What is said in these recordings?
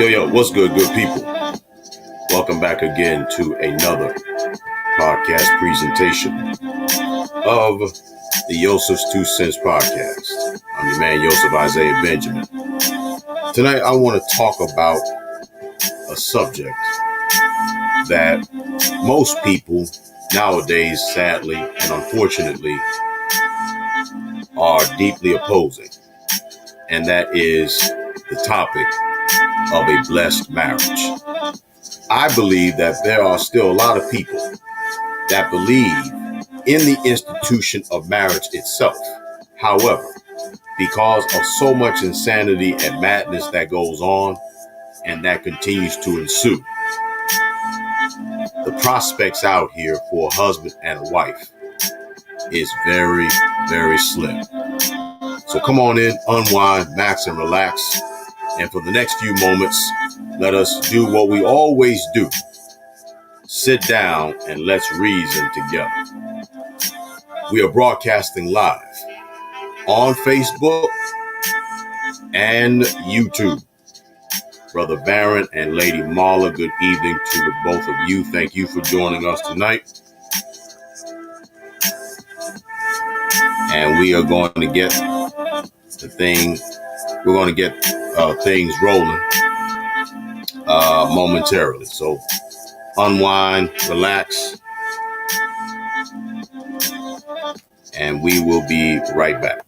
Yo, what's good people? Welcome back again to another podcast presentation of the Yosef's 2 Cents podcast. I'm your man, Yosef Isaiah Benjamin. Tonight, I want to talk about a subject that most people nowadays, sadly and unfortunately, are deeply opposing, and that is the topic of a blessed marriage. I believe that there are still a lot of people that believe in the institution of marriage itself. However, because of so much insanity and madness that goes on and that continues to ensue, the prospects out here for a husband and a wife is very, very slim. So come on in, unwind, max, and relax. And for the next few moments, let us do what we always do. Sit down and let's reason together. We are broadcasting live on Facebook and YouTube. Brother Barron and Lady Marla, good evening to the both of you. Thank you for joining us tonight. And we are going to get things rolling momentarily. So unwind, relax, and we will be right back.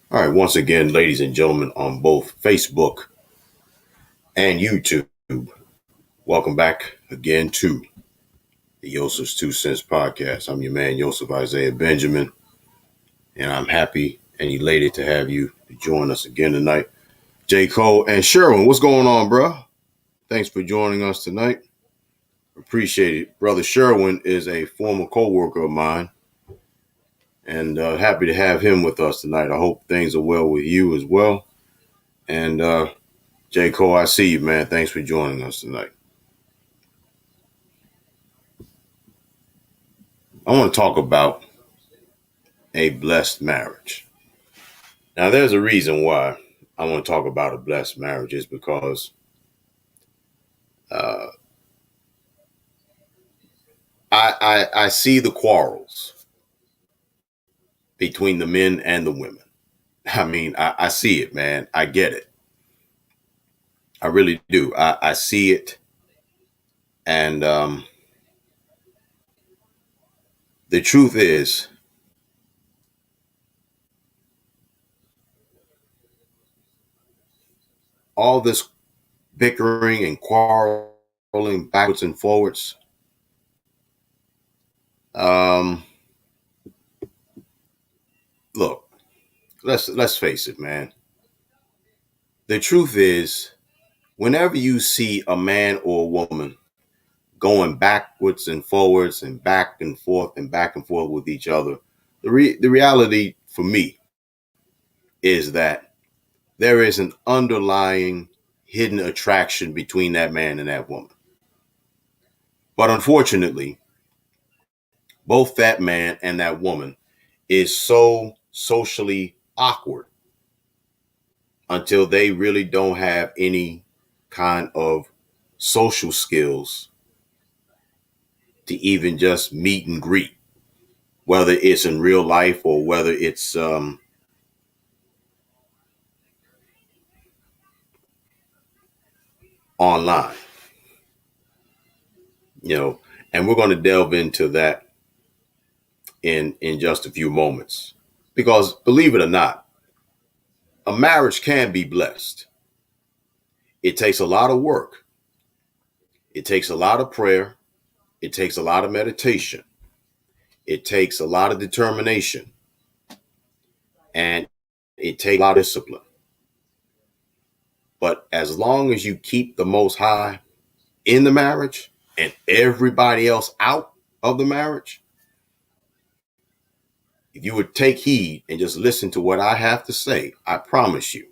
All right. Once again, ladies and gentlemen, on both Facebook and YouTube, welcome back again to the Yosef's 2 Cents podcast. I'm your man, Yosef Isaiah Benjamin, and I'm happy and elated to have you join us again tonight. J. Cole and Sherwin, what's going on, bro? Thanks for joining us tonight. Appreciate it. Brother Sherwin is a former co-worker of mine, and happy to have him with us tonight. I hope things are well with you as well. And J. Cole, I see you, man. Thanks for joining us tonight. I want to talk about a blessed marriage. Now, there's a reason why I want to talk about a blessed marriage is because I see the quarrels between the men and the women. I mean, I see it, man. I get it. I really do. I see it. And The truth is, all this bickering and quarreling backwards and forwards, um, look, let's face it, man. The truth is, whenever you see a man or a woman going backwards and forwards and back and forth with each other, the reality for me is that there is an underlying hidden attraction between that man and that woman. But unfortunately, both that man and that woman is so socially awkward until they really don't have any kind of social skills to even just meet and greet, whether it's in real life or whether it's online, you know. And we're going to delve into that in just a few moments, because believe it or not, a marriage can be blessed. It takes a lot of work. It takes a lot of prayer. It takes a lot of meditation. It takes a lot of determination, and it takes a lot of discipline. But as long as you keep the Most High in the marriage and everybody else out of the marriage, if you would take heed and just listen to what I have to say, I promise you,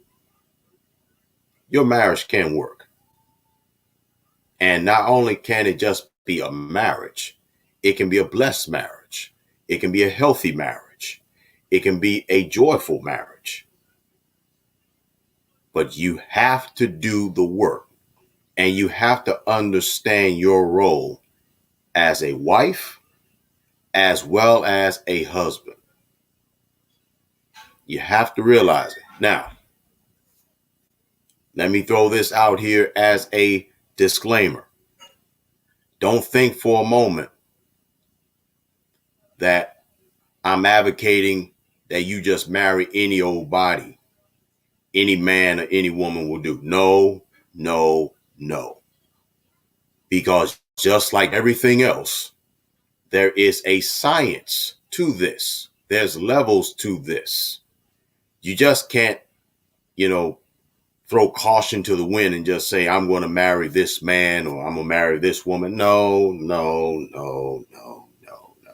your marriage can work. And not only can it just be a marriage, it can be a blessed marriage. It can be a healthy marriage. It can be a joyful marriage. But you have to do the work, and you have to understand your role as a wife as well as a husband. You have to realize it. Now, let me throw this out here as a disclaimer. Don't think for a moment that I'm advocating that you just marry any old body, any man or any woman will do. No, no, no. Because just like everything else, there is a science to this. There's levels to this. You just can't, you know, throw caution to the wind and just say, I'm going to marry this man or I'm going to marry this woman. No, no, no, no, no, no.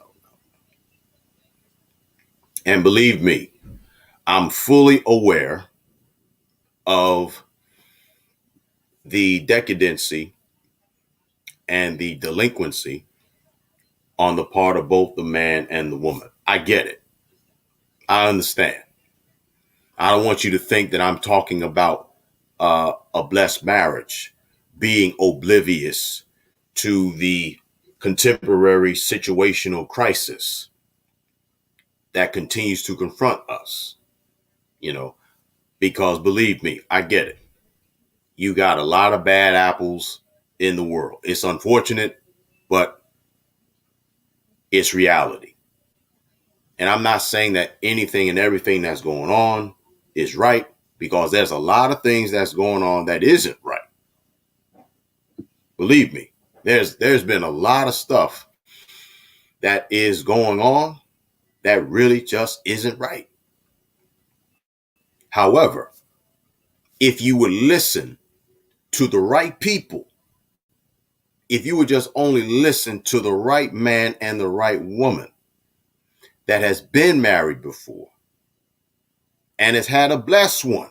And believe me, I'm fully aware of the decadency and the delinquency on the part of both the man and the woman. I get it. I understand. I don't want you to think that I'm talking about a blessed marriage being oblivious to the contemporary situational crisis that continues to confront us, you know, because believe me, I get it. You got a lot of bad apples in the world. It's unfortunate, but it's reality. And I'm not saying that anything and everything that's going on is right, because there's a lot of things that's going on that isn't right. Believe me, there's been a lot of stuff that is going on that really just isn't right. However, if you would listen to the right people, if you would just only listen to the right man and the right woman that has been married before and has had a blessed one,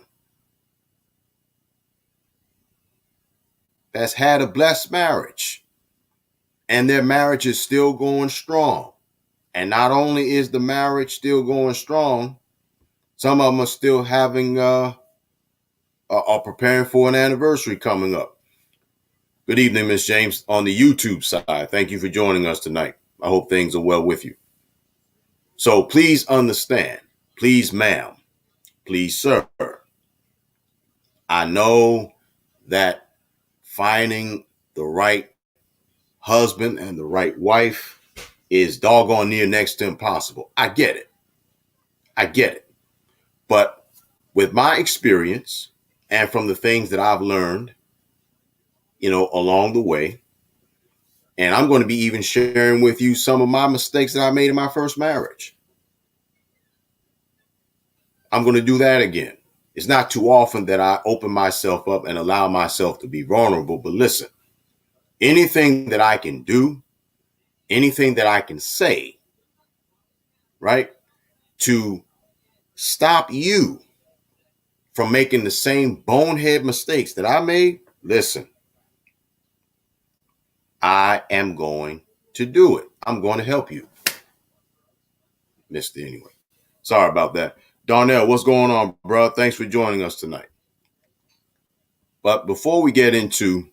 that's had a blessed marriage, and their marriage is still going strong. And not only is the marriage still going strong, some of them are still having are preparing for an anniversary coming up. Good evening, Miss James, on the YouTube side. Thank you for joining us tonight. I hope things are well with you. So please understand, please, ma'am, please, sir. I know that finding the right husband and the right wife is doggone near next to impossible. I get it. But with my experience and from the things that I've learned, along the way, and I'm going to be even sharing with you some of my mistakes that I made in my first marriage. I'm going to do that again. It's not too often that I open myself up and allow myself to be vulnerable. But listen, anything that I can do, anything that I can say, right, to stop you from making the same bonehead mistakes that I made, listen, I am going to do it. I'm going to help you. Missed it anyway. Sorry about that. Darnell, what's going on, bro? Thanks for joining us tonight. But before we get into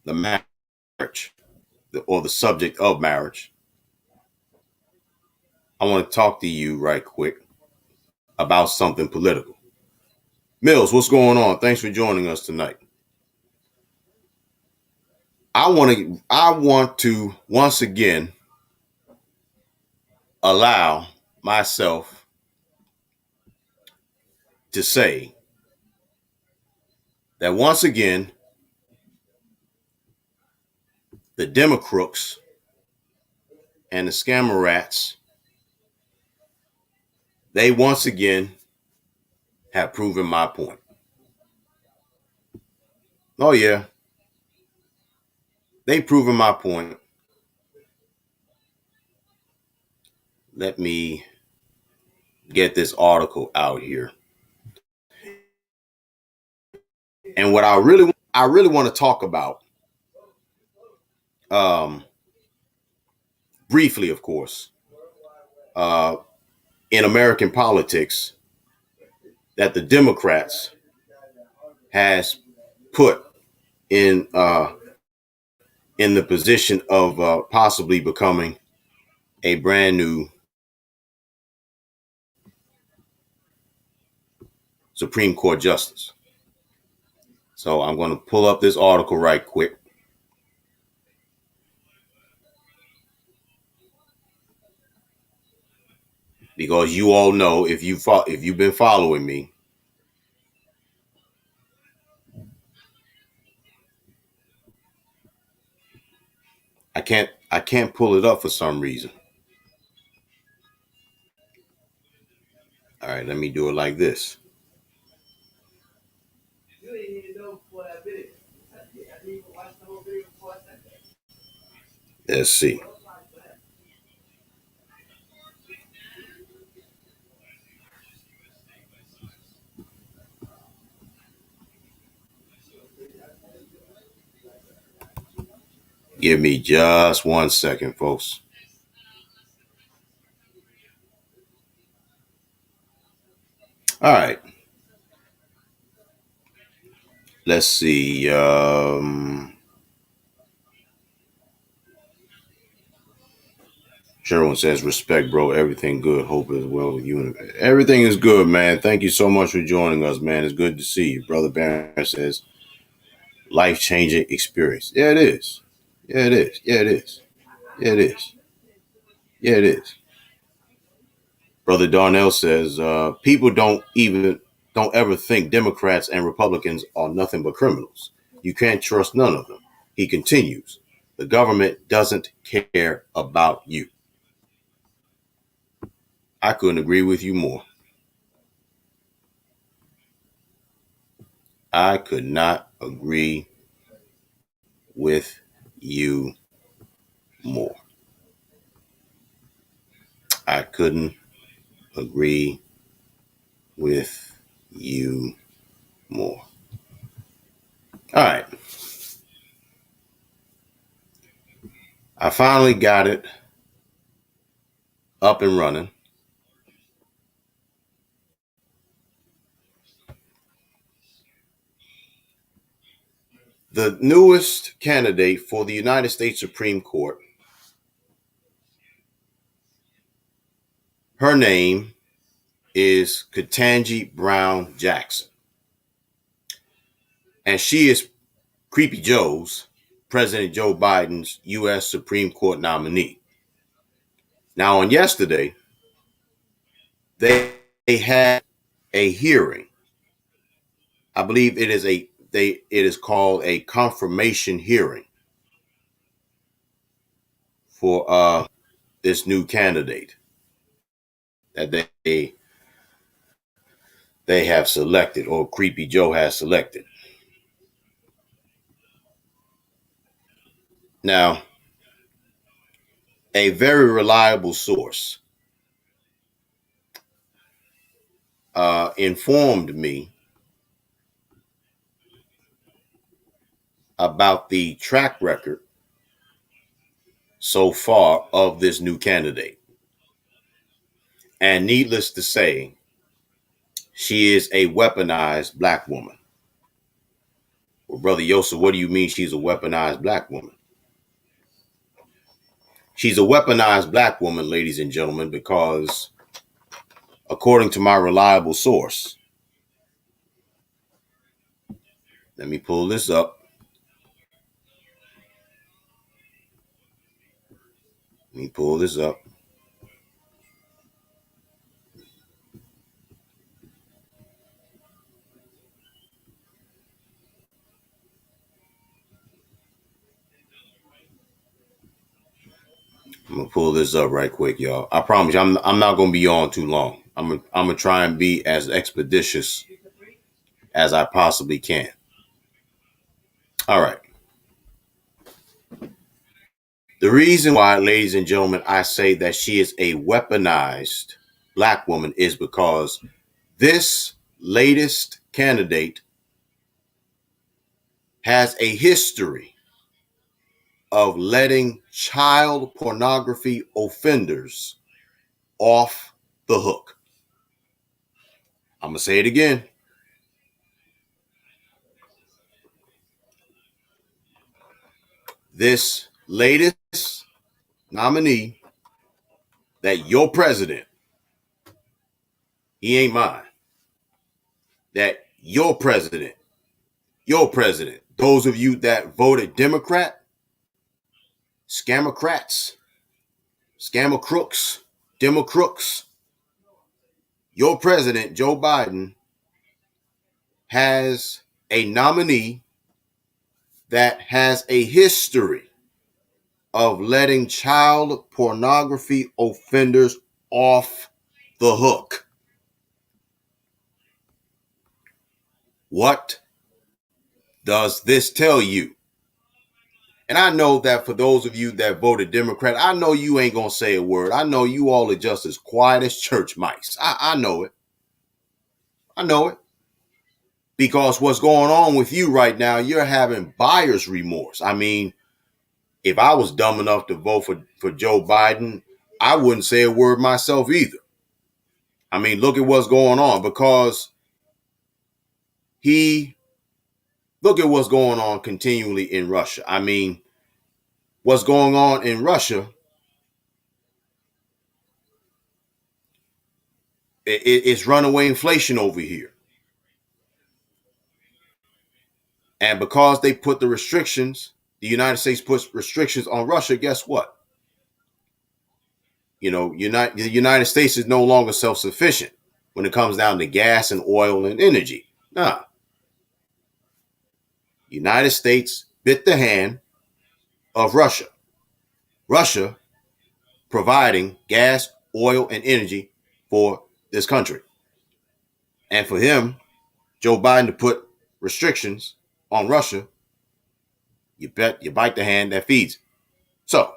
the marriage or the subject of marriage, I want to talk to you right quick about something political. Mills, what's going on? Thanks for joining us tonight. I want to once again allow myself to say that once again, the Democrats and the scammer rats, they once again have proven my point. Oh yeah, they've proven my point. Let me get this article out here. And what I really want to talk about, briefly, of course, in American politics, that the Democrats has put in the position of possibly becoming a brand new Supreme Court justice. So I'm going to pull up this article right quick. Because you all know, if you've been following me, I can't pull it up for some reason. All right, let me do it like this. Let's see. Give me just 1 second, folks. All right. Let's see. Sherwin says, respect, bro. Everything good. Hope is well with you. Everything is good, man. Thank you so much for joining us, man. It's good to see you. Brother Barron says, life-changing experience. Yeah, it is. Yeah, it is. Yeah, it is. Yeah, it is. Yeah, it is. Brother Darnell says, people don't ever think Democrats and Republicans are nothing but criminals. You can't trust none of them. He continues, the government doesn't care about you. I couldn't agree with you more. I could not agree with you more. I couldn't agree with you more. All right. I finally got it up and running. The newest candidate for the United States Supreme Court, her name is Ketanji Brown Jackson. And she is Creepy Joe's President Joe Biden's U.S. Supreme Court nominee. Now, on yesterday, they had a hearing. I believe it is called a confirmation hearing for this new candidate that they have selected, or Creepy Joe has selected. Now, a very reliable source informed me about the track record so far of this new candidate. And needless to say, she is a weaponized black woman. Well, Brother Yosef, what do you mean she's a weaponized black woman? She's a weaponized black woman, ladies and gentlemen, because according to my reliable source, let me pull this up. I'm gonna pull this up right quick, y'all. I promise you, I'm not gonna be on too long. I'm gonna try and be as expeditious as I possibly can. All right. The reason why, ladies and gentlemen, I say that she is a weaponized black woman is because this latest candidate has a history of letting child pornography offenders off the hook. I'm going to say it again. This latest nominee, that your president, he ain't mine, that your president, those of you that voted Democrat, Scamocrats, Scammer crooks, Demo crooks, your president, Joe Biden, has a nominee that has a history of letting child pornography offenders off the hook. What does this tell you? And I know that for those of you that voted Democrat, I know you ain't going to say a word. I know you all are just as quiet as church mice. I know it. I know it. Because what's going on with you right now, you're having buyer's remorse. I mean, if I was dumb enough to vote for Joe Biden, I wouldn't say a word myself either. I mean, look at what's going on, because look at what's going on continually in Russia. I mean, what's going on in Russia, it's runaway inflation over here. And because they put the United States puts restrictions on Russia, guess what? You know, the United States is no longer self-sufficient when it comes down to gas and oil and energy. Nah. United States bit the hand of Russia. Russia providing gas, oil, and energy for this country. And for him, Joe Biden, to put restrictions on Russia, you bite the hand that feeds. So,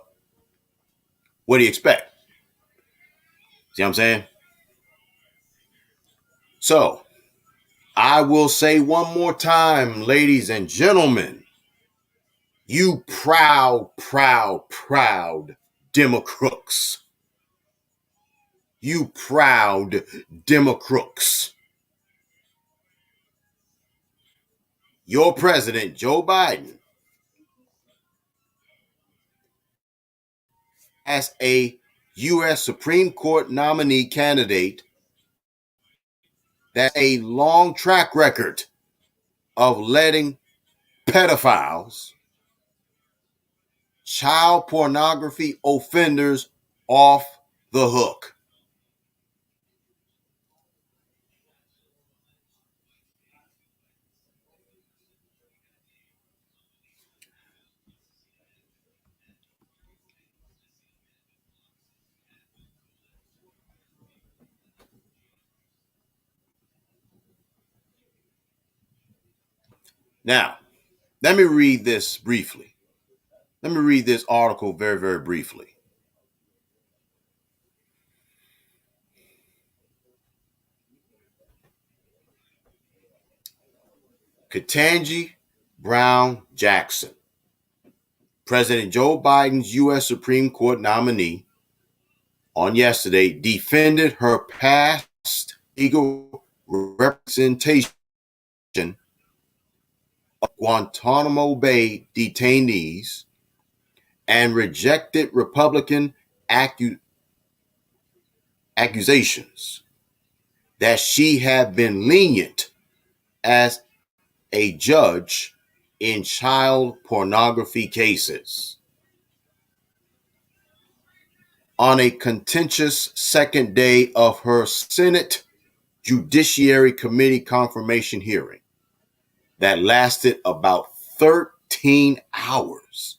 what do you expect? See what I'm saying? So, I will say one more time, ladies and gentlemen, you proud Democrats. You proud Democrats. Your president, Joe Biden, as a U.S. Supreme Court nominee candidate that's a long track record of letting pedophiles child pornography offenders off the hook. Now, let me read this briefly. Let me read this article very, very briefly. Ketanji Brown Jackson, President Joe Biden's U.S. Supreme Court nominee, on yesterday defended her past legal representation of Guantanamo Bay detainees and rejected Republican accusations that she had been lenient as a judge in child pornography cases. On a contentious second day of her Senate Judiciary Committee confirmation hearing that lasted about 13 hours,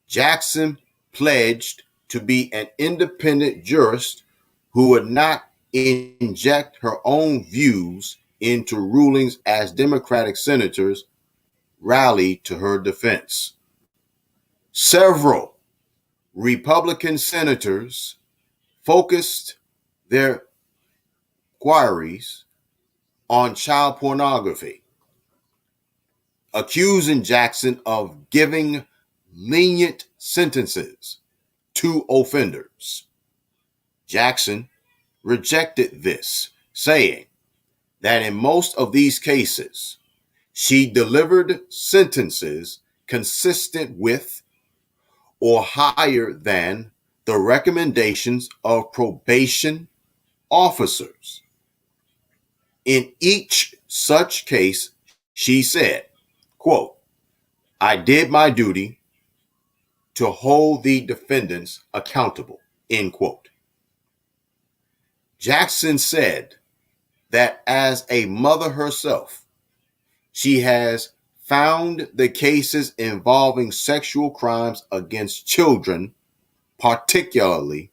Jackson pledged to be an independent jurist who would not inject her own views into rulings as Democratic senators rallied to her defense. Several Republican senators focused their inquiries on child pornography, accusing Jackson of giving lenient sentences to offenders. Jackson rejected this, saying that in most of these cases, she delivered sentences consistent with or higher than the recommendations of probation officers. In each such case, she said, quote, "I did my duty to hold the defendants accountable," end quote. Jackson said that as a mother herself, she has found the cases involving sexual crimes against children particularly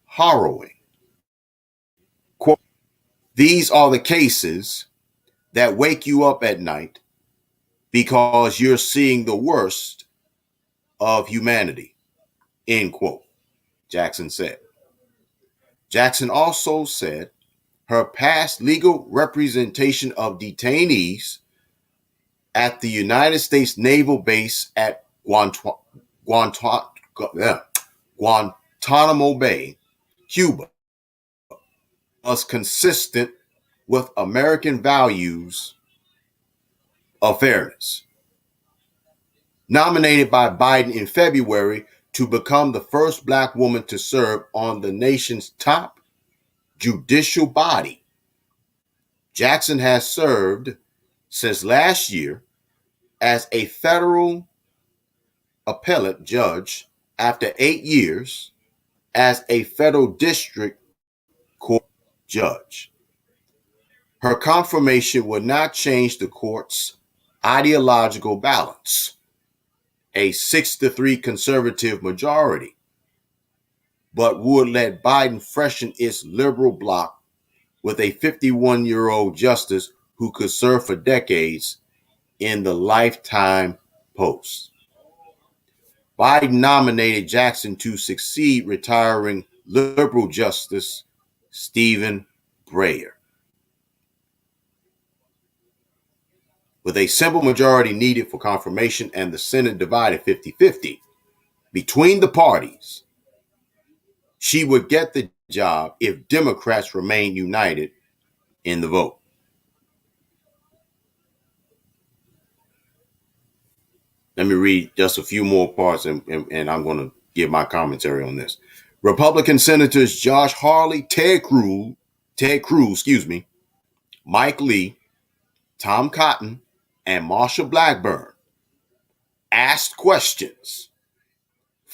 harrowing. Quote, "These are the cases that wake you up at night because you're seeing the worst of humanity," end quote, Jackson said. Jackson also said her past legal representation of detainees at the United States Naval Base at Guantanamo Bay, Cuba, was consistent with American values of fairness. Nominated by Biden in February to become the first Black woman to serve on the nation's top judicial body, Jackson has served since last year as a federal appellate judge after 8 years as a federal district court judge. Her confirmation would not change the court's ideological balance, a 6-3 conservative majority, but would let Biden freshen its liberal bloc with a 51-year-old justice who could serve for decades in the lifetime post. Biden nominated Jackson to succeed retiring liberal Justice Stephen Breyer. With a simple majority needed for confirmation and the Senate divided 50-50 between the parties, she would get the job if Democrats remain united in the vote. Let me read just a few more parts and I'm going to give my commentary on this. Republican Senators Josh Hawley, Ted Cruz, Mike Lee, Tom Cotton, and Marsha Blackburn asked questions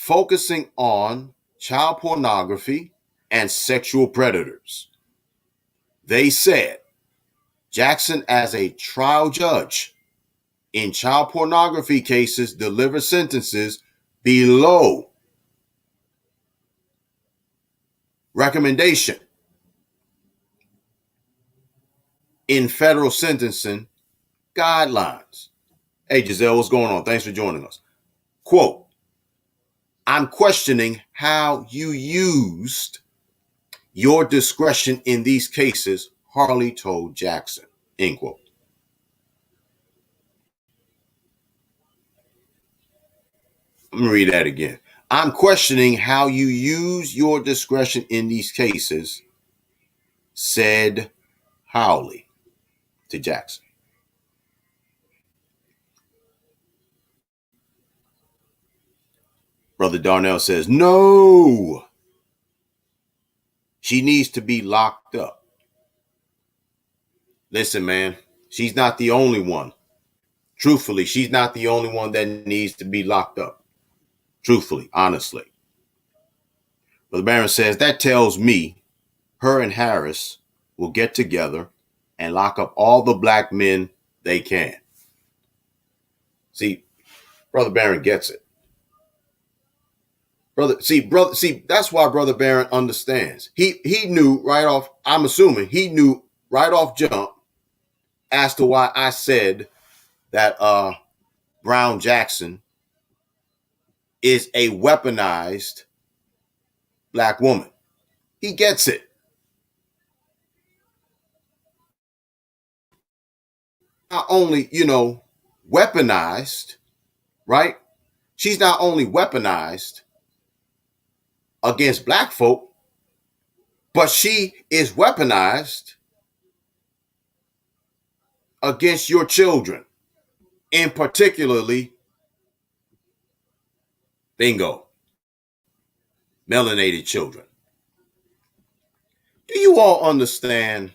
focusing on child pornography and sexual predators. They said Jackson, as a trial judge in child pornography cases, delivers sentences below recommendation in federal sentencing guidelines. Hey, Giselle, what's going on? Thanks for joining us. Quote, I'm questioning how you used your discretion in these cases, Harley told Jackson, end quote. Let me read that again. I'm questioning how you use your discretion in these cases, said Howley to Jackson. Brother Darnell says, no, she needs to be locked up. Listen, man, she's not the only one. Truthfully, she's not the only one that needs to be locked up. Truthfully, honestly. Brother Barron says, that tells me her and Harris will get together and lock up all the black men they can. See, Brother Barron gets it. That's why Brother Barron understands. He knew right off, I'm assuming he knew right off jump as to why I said that Brown Jackson is a weaponized black woman. He gets it. Not only, weaponized, right? She's not only weaponized against black folk, but she is weaponized against your children, in particularly, bingo, melanated children. Do you all understand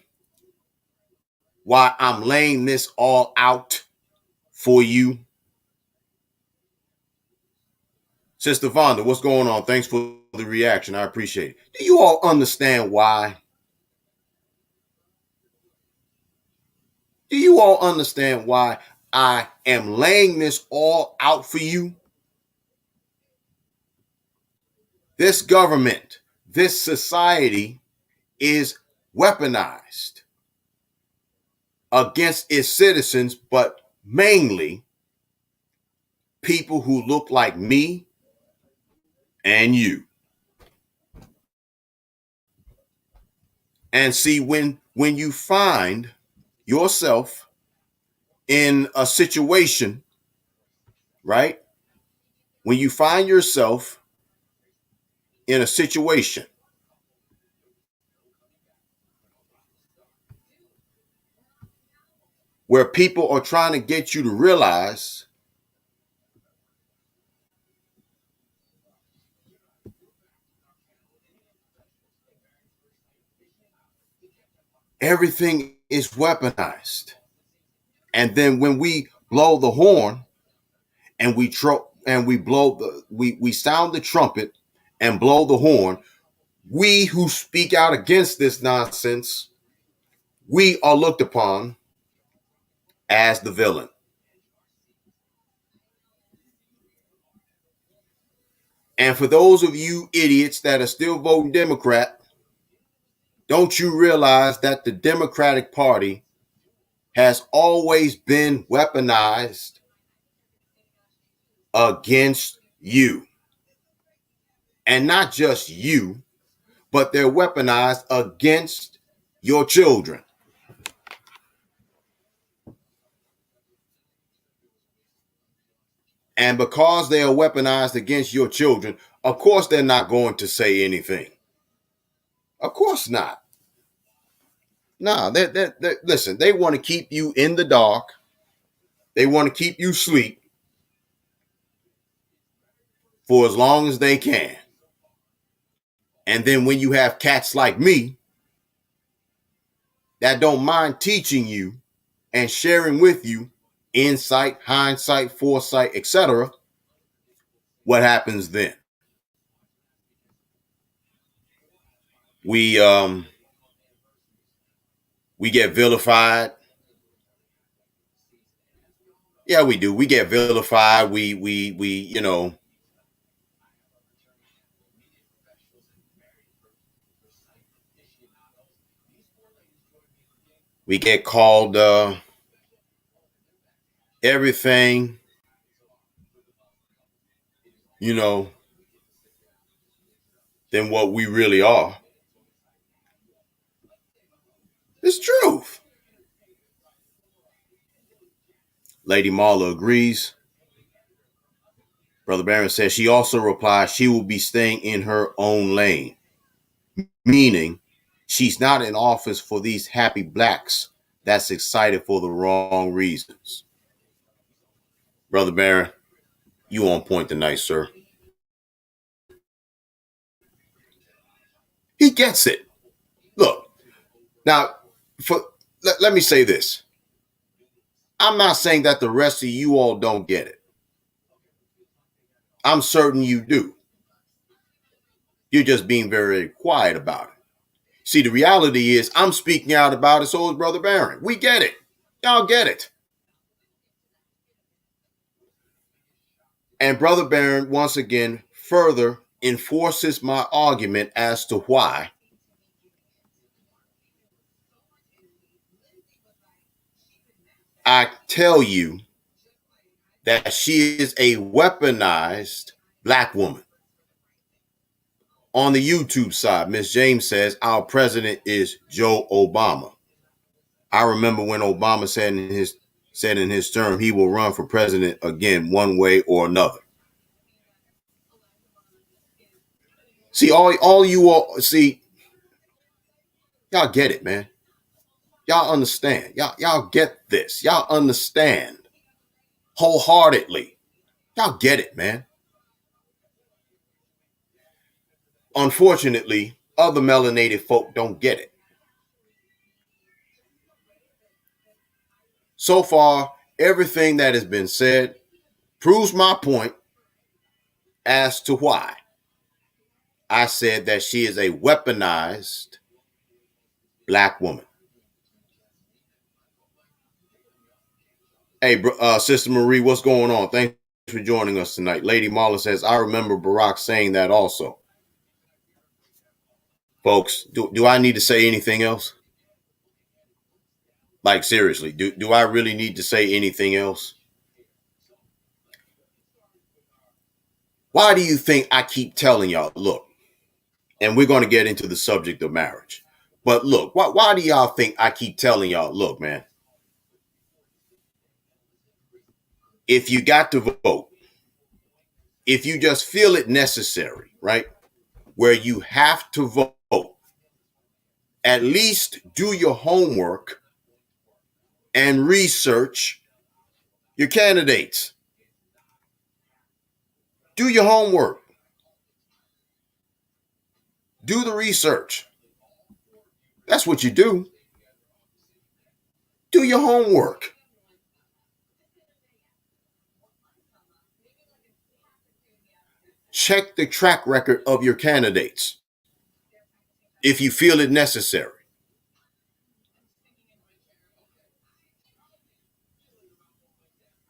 why I'm laying this all out for you? Sister Vonda, what's going on? Thanks for the reaction. I appreciate it. Do you all understand why? Do you all understand why I am laying this all out for you? This government, this society is weaponized against its citizens, but mainly people who look like me and you. And see, when you find yourself in a situation, right? When you find yourself in a situation where people are trying to get you to realize everything is weaponized. And then when we blow the horn and we sound the trumpet and blow the horn, we who speak out against this nonsense, we are looked upon as the villain. And for those of you idiots that are still voting Democrat, don't you realize that the Democratic Party has always been weaponized against you? And not just you, but they're weaponized against your children. And because they are weaponized against your children, of course they're not going to say anything. Of course not. No, listen, they want to keep you in the dark. They want to keep you asleep for as long as they can. And then when you have cats like me that don't mind teaching you and sharing with you insight, hindsight, foresight, etc., what happens then? We we get vilified. Yeah, we do. We get vilified. We we get called everything, you know, than what we really are. It's truth. Lady Marla agrees. Brother Barron says she also replies she will be staying in her own lane, meaning she's not in office for these happy blacks that's excited for the wrong reasons. Brother Barron, you on point tonight, sir. He gets it. Look, now, let me say this. I'm not saying that the rest of you all don't get it. I'm certain you do. You're just being very quiet about it. See, the reality is I'm speaking out about it, so is Brother Barron. We get it. Y'all get it. And Brother Barron, once again, further enforces my argument as to why I tell you that she is a weaponized black woman. On the YouTube side, Miss James says our president is Joe Obama. I remember when Obama said in his term he will run for president again one way or another. See, all you all see, y'all get it, man. Y'all understand. Y'all get this. Y'all understand wholeheartedly. Y'all get it, man. Unfortunately, other melanated folk don't get it. So far, everything that has been said proves my point as to why I said that she is a weaponized black woman. Hey, Sister Marie, what's going on? Thanks for joining us tonight. Lady Marla says, I remember Barack saying that also. Folks, do I need to say anything else? Like, seriously, do I really need to say anything else? Why do you think I keep telling y'all, look, and we're going to get into the subject of marriage. But look, why do y'all think I keep telling y'all, look, man, if you got to vote, if you just feel it necessary, right, where you have to vote, at least do your homework and research your candidates. Do your homework. Do the research. That's what you do. Do your homework. Check the track record of your candidates if you feel it necessary.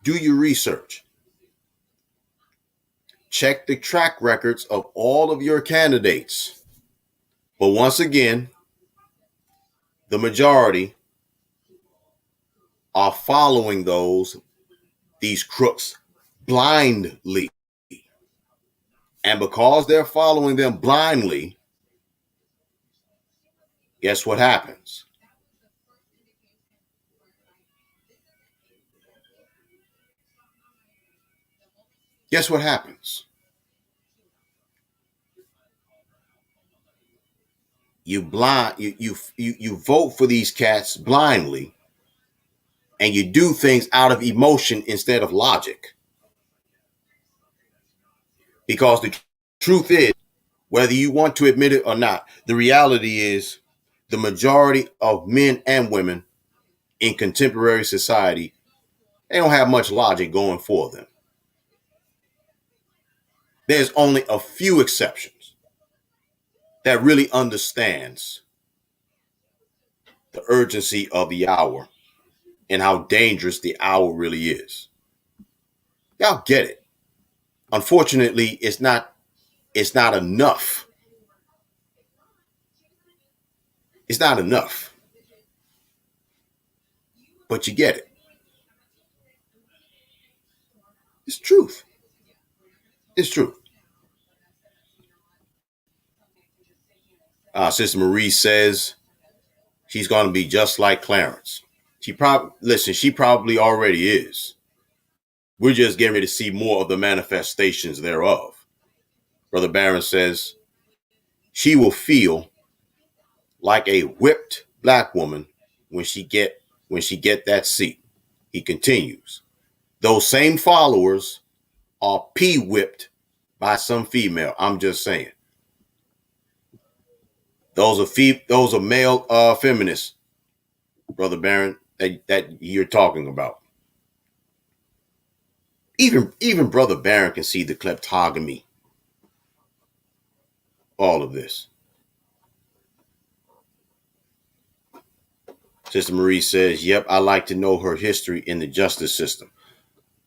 Do your research. Check the track records of all of your candidates. But once again, the majority are following these crooks blindly. And because they're following them blindly, guess what happens? Guess what happens? You vote for these cats blindly, and you do things out of emotion instead of logic. Because the truth is, whether you want to admit it or not, the reality is the majority of men and women in contemporary society, they don't have much logic going for them. There's only a few exceptions. that really understands the urgency of the hour and how dangerous the hour really is. Y'all get it. Unfortunately, it's not enough. It's not enough. But you get it. It's truth. It's truth. Sister Marie says she's going to be just like Clarence. She probably already is. We're just getting ready to see more of the manifestations thereof. Brother Barron says she will feel like a whipped black woman when she get that seat. He continues. Those same followers are whipped by some female. I'm just saying. Those are male feminists, Brother Barron, that you're talking about. Even Brother Barron can see the kleptogamy. All of this. Sister Marie says, yep, I like to know her history in the justice system.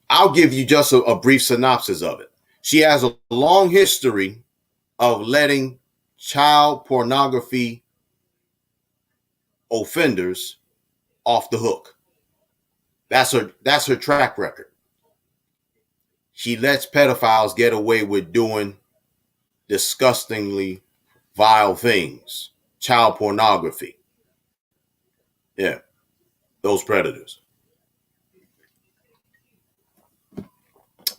I'll give you just a brief synopsis of it. She has a long history of letting child pornography offenders off the hook. That's her track record. She lets pedophiles get away with doing disgustingly vile things. Child pornography. Yeah, those predators.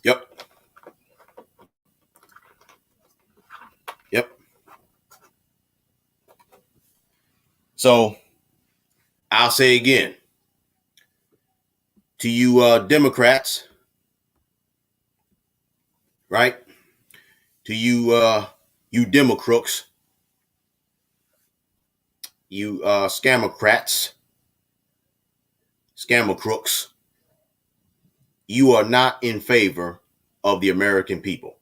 Yep. Yep. So I'll say again to you Democrats, right? To you Democrooks, you scammercrats, scammer crooks, you are not in favor of the American people,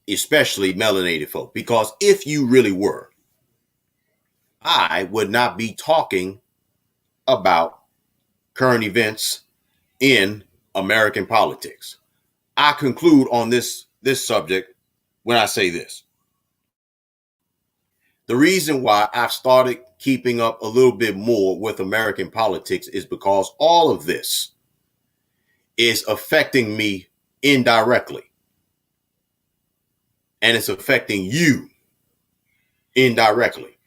especially melanated folk. Because if you really were, I would not be talking about current events in American politics. I conclude on this subject when I say this. The reason why I've started keeping up a little bit more with American politics is because all of this is affecting me indirectly. And it's affecting you indirectly.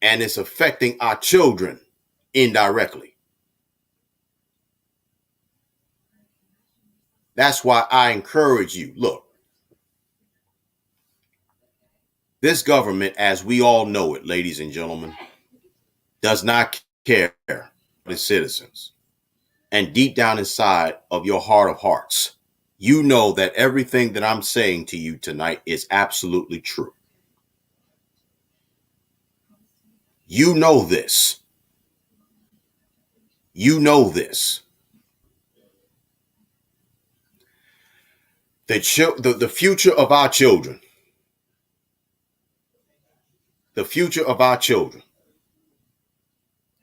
And it's affecting our children indirectly. That's why I encourage you. Look, this government, as we all know it, ladies and gentlemen, does not care for its citizens. And deep down inside of your heart of hearts, you know that everything that I'm saying to you tonight is absolutely true. You know this. You know this. The future of our children, the future of our children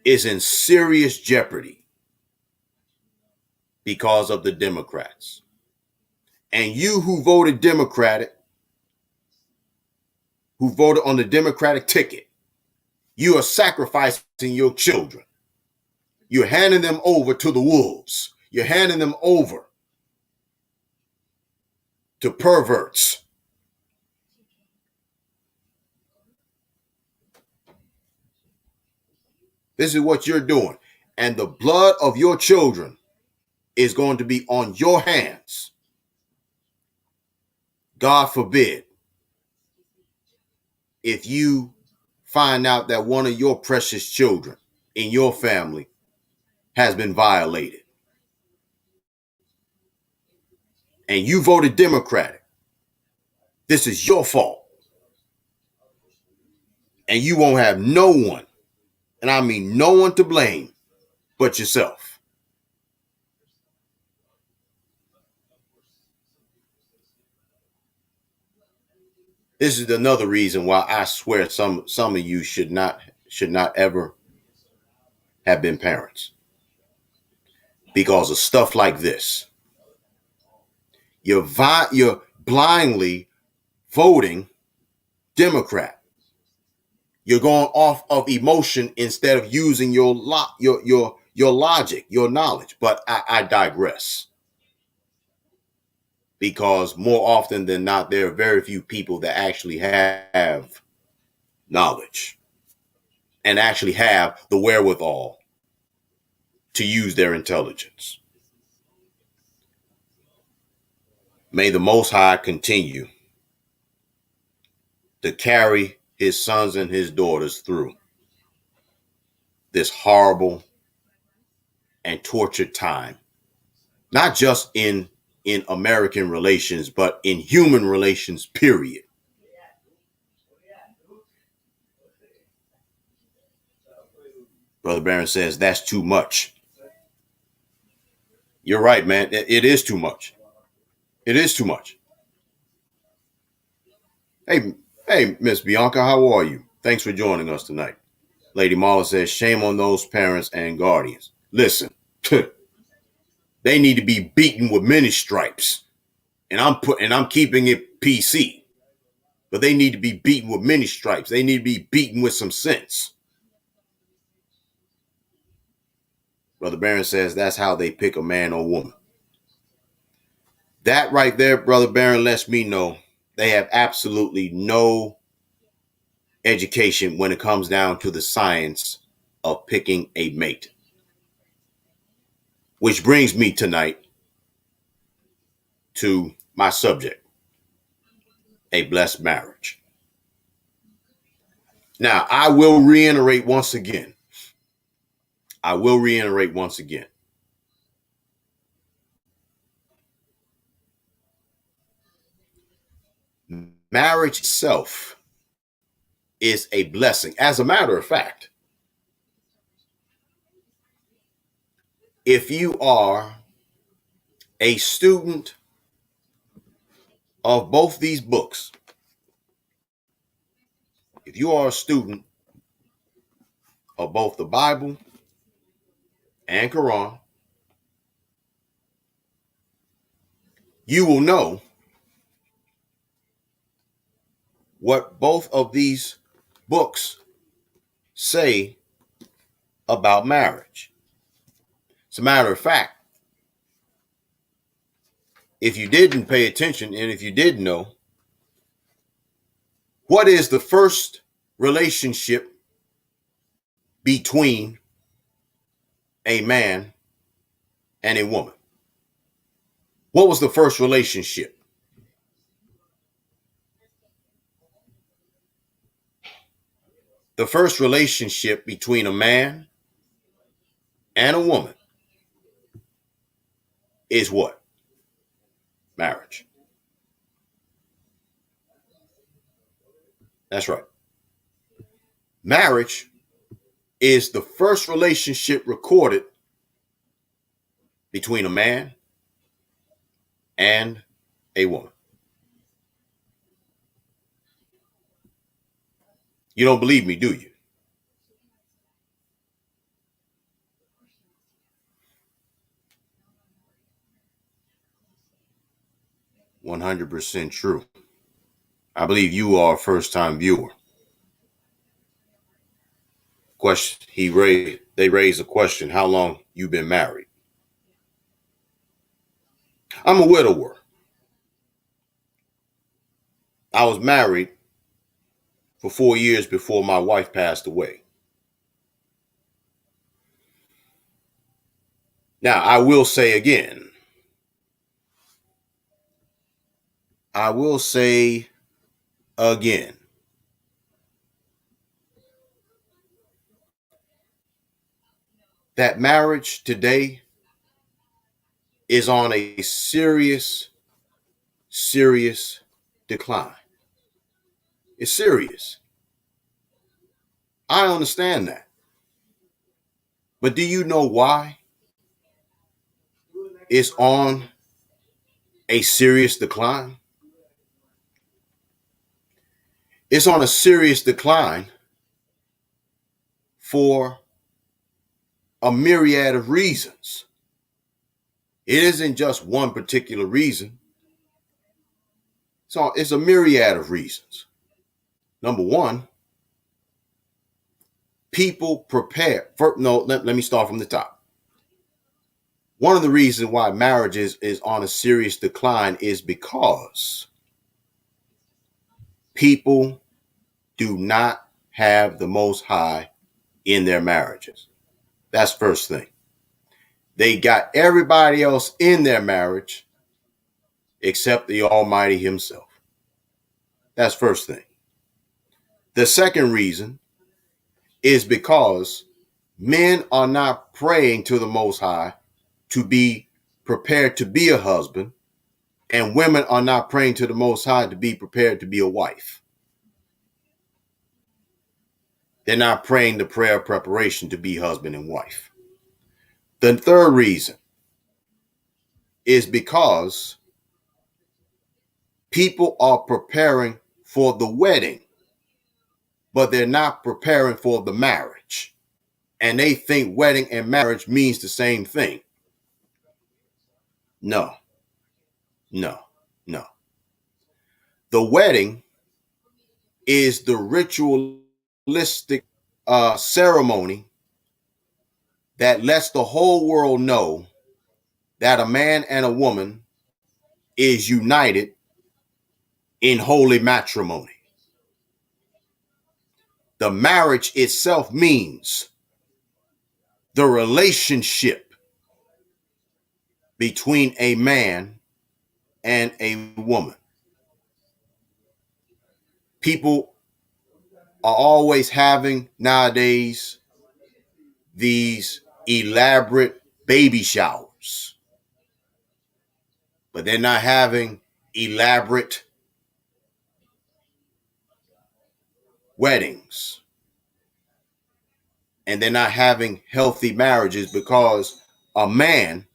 is in serious jeopardy because of the Democrats. And you who voted Democratic, who voted on the Democratic ticket, you are sacrificing your children. You're handing them over to the wolves. You're handing them over to perverts. This is what you're doing. And the blood of your children is going to be on your hands. God forbid if you find out that one of your precious children in your family has been violated. And you voted Democratic. This is your fault. And you won't have no one, and I mean no one to blame but yourself. This is another reason why I swear some of you should not ever have been parents, because of stuff like this. You're blindly voting Democrat. You're going off of emotion instead of using your logic, your knowledge. But I digress, because more often than not, there are very few people that actually have knowledge and actually have the wherewithal to use their intelligence. May the Most High continue to carry his sons and his daughters through this horrible and tortured time, not just in American relations, but in human relations, period. Brother Barron says that's too much. You're right, man. It is too much. It is too much. Hey, Miss Bianca, how are you? Thanks for joining us tonight. Lady Marla says, shame on those parents and guardians. Listen, they need to be beaten with many stripes. And I'm keeping it PC. But they need to be beaten with many stripes. They need to be beaten with some sense. Brother Barron says that's how they pick a man or woman. That right there, Brother Barron, lets me know they have absolutely no education when it comes down to the science of picking a mate. Which brings me tonight to my subject, a blessed marriage. Now, I will reiterate once again. Marriage itself is a blessing. As a matter of fact, if you are a student of both these books, if you are a student of both the Bible and Quran, you will know what both of these books say about marriage. As a matter of fact, if you didn't pay attention and if you did know, what is the first relationship between a man and a woman? What was the first relationship? The first relationship between a man and a woman is what? Marriage. That's right. Marriage is the first relationship recorded between a man and a woman. You don't believe me, do you? "100% true." I believe you are a first-time viewer. They raised a question, how long you been married? I'm a widower. I was married for 4 years before my wife passed away. Now, I will say again, that marriage today is on a serious, serious decline. It's serious. I understand that. But do you know why it's on a serious decline? It's on a serious decline for a myriad of reasons. It isn't just one particular reason. So it's a myriad of reasons. Number one, people prepare. Let me start from the top. One of the reasons why marriage is on a serious decline is because people do not have the Most High in their marriages. That's first thing. They got everybody else in their marriage except the Almighty Himself. That's first thing. The second reason is because men are not praying to the Most High to be prepared to be a husband, and women are not praying to the Most High to be prepared to be a wife. They're not praying the prayer of preparation to be husband and wife. The third reason is because people are preparing for the wedding, but they're not preparing for the marriage. And they think wedding and marriage means the same thing. No, no, no. The wedding is the ritualistic ceremony that lets the whole world know that a man and a woman is united in holy matrimony. The marriage itself means the relationship between a man and a woman. People are always having nowadays these elaborate baby showers, but they're not having elaborate weddings, and they're not having healthy marriages because a man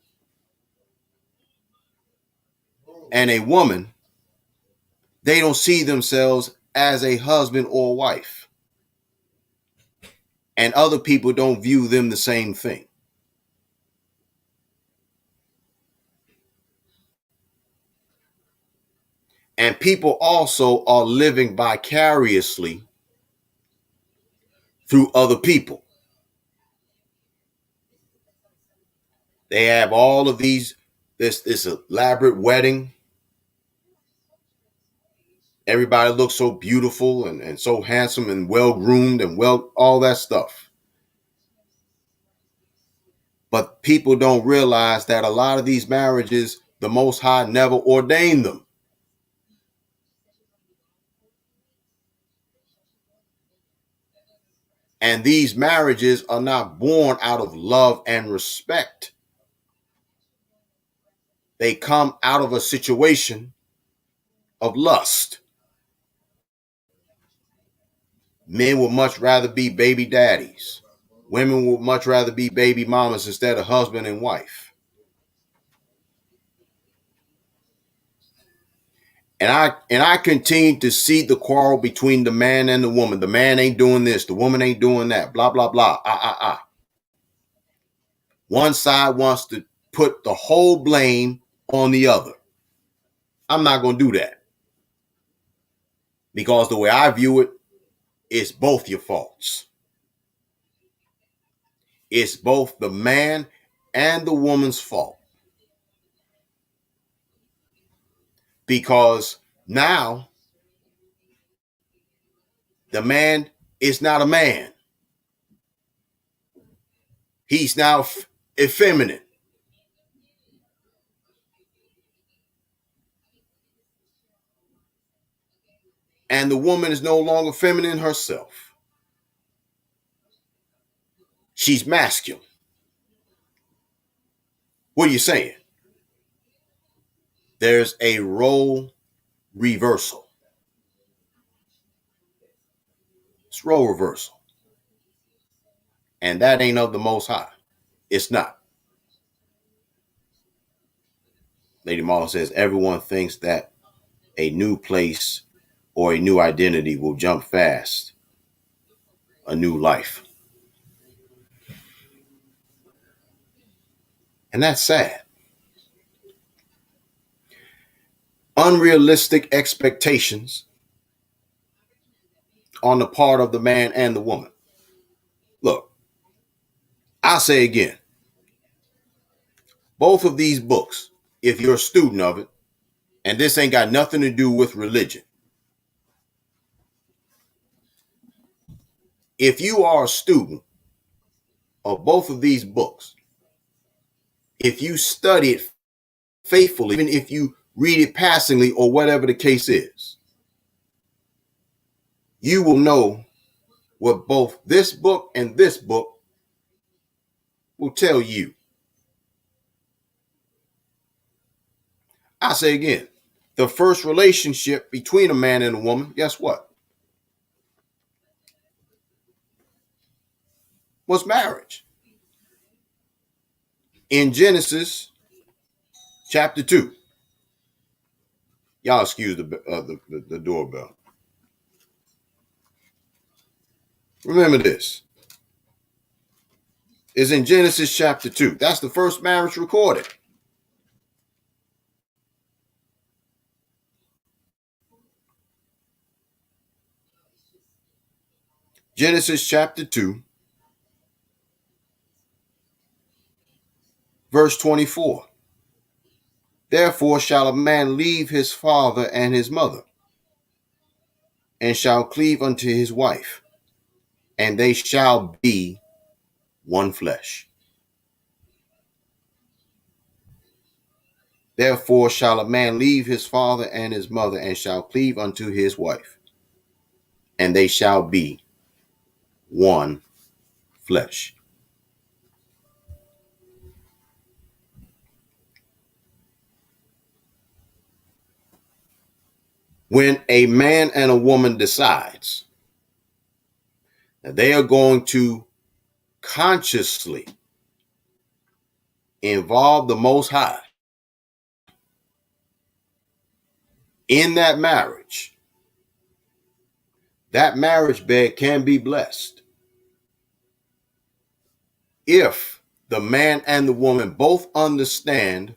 and a woman, they don't see themselves as a husband or wife, and other people don't view them the same thing. And people also are living vicariously through other people. They have all of this elaborate wedding. Everybody looks so beautiful and so handsome and well groomed and all that stuff. But people don't realize that a lot of these marriages, the Most High never ordained them. And these marriages are not born out of love and respect. They come out of a situation of lust. Men would much rather be baby daddies. Women would much rather be baby mamas instead of husband and wife. And I continue to see the quarrel between the man and the woman. The man ain't doing this, the woman ain't doing that, blah, blah, blah. One side wants to put the whole blame on the other. I'm not going to do that. Because the way I view it, it's both your faults. It's both the man and the woman's fault. Because now the man is not a man. He's now effeminate. And the woman is no longer feminine herself. She's masculine. What are you saying? There's a role reversal. It's role reversal. And that ain't of the Most High. It's not. Lady Marla says everyone thinks that a new place or a new identity will jump fast a new life. And that's sad. Unrealistic expectations on the part of the man and the woman. Look, I'll say again, both of these books, if you're a student of it, and this ain't got nothing to do with religion, if you are a student of both of these books, if you study it faithfully, even if you read it passingly or whatever the case is, you will know what both this book and this book will tell you. I say again, the first relationship between a man and a woman, guess what? Was marriage. In Genesis chapter 2. Y'all excuse the doorbell. Remember this. It's in Genesis chapter 2. That's the first marriage recorded. Genesis chapter 2, verse 24. Therefore shall a man leave his father and his mother, and shall cleave unto his wife, and they shall be one flesh. Therefore shall a man leave his father and his mother, and shall cleave unto his wife, and they shall be one flesh. When a man and a woman decides that they are going to consciously involve the Most High in that marriage bed can be blessed if the man and the woman both understand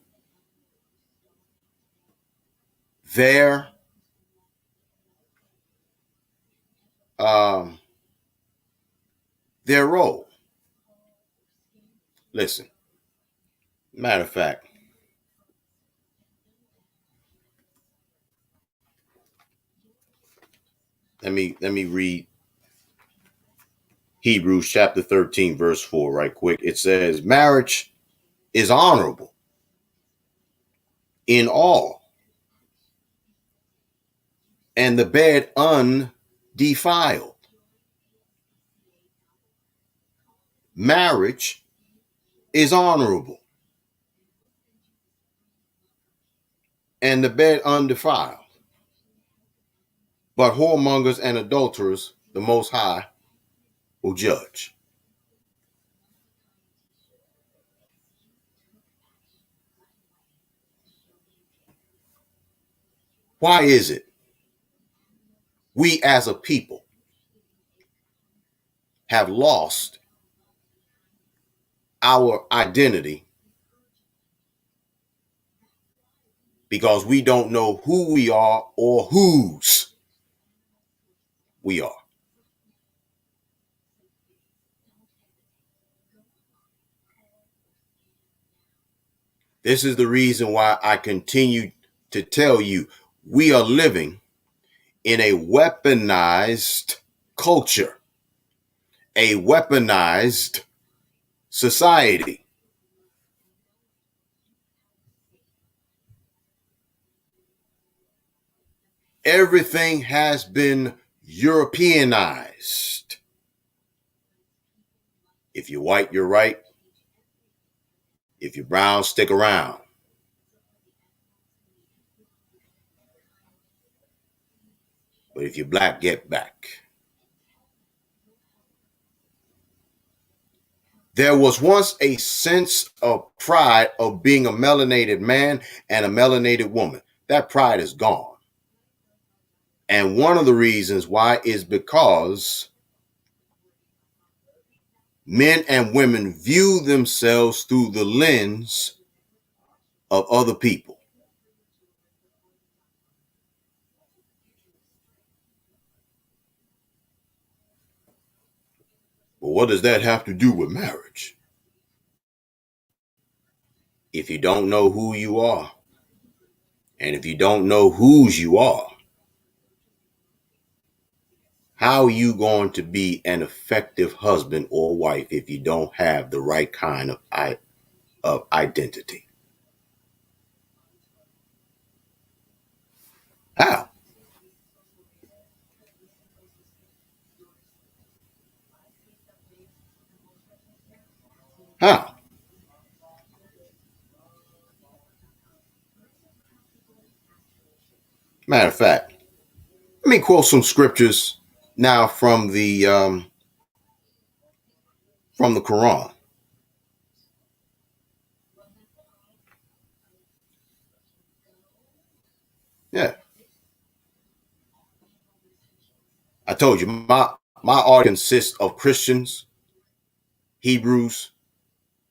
their role. Listen, matter of fact, let me read Hebrews chapter 13, verse 4 right quick. It says, marriage is honorable in all, and the bed undefiled. Marriage is honorable, and the bed undefiled. But whoremongers and adulterers, the Most High will judge. Why is it we as a people have lost our identity because we don't know who we are or whose we are? This is the reason why I continue to tell you we are living in a weaponized culture, a weaponized society. Everything has been Europeanized. If you're white, you're right. If you're brown, stick around. But if you're black, get back. There was once a sense of pride of being a melanated man and a melanated woman. That pride is gone. And one of the reasons why is because men and women view themselves through the lens of other people. But what does that have to do with marriage? If you don't know who you are, and if you don't know whose you are, how are you going to be an effective husband or wife if you don't have the right kind of identity? How? How? Matter of fact, let me quote some scriptures now from the Quran. Yeah, I told you my audience consists of Christians, Hebrews,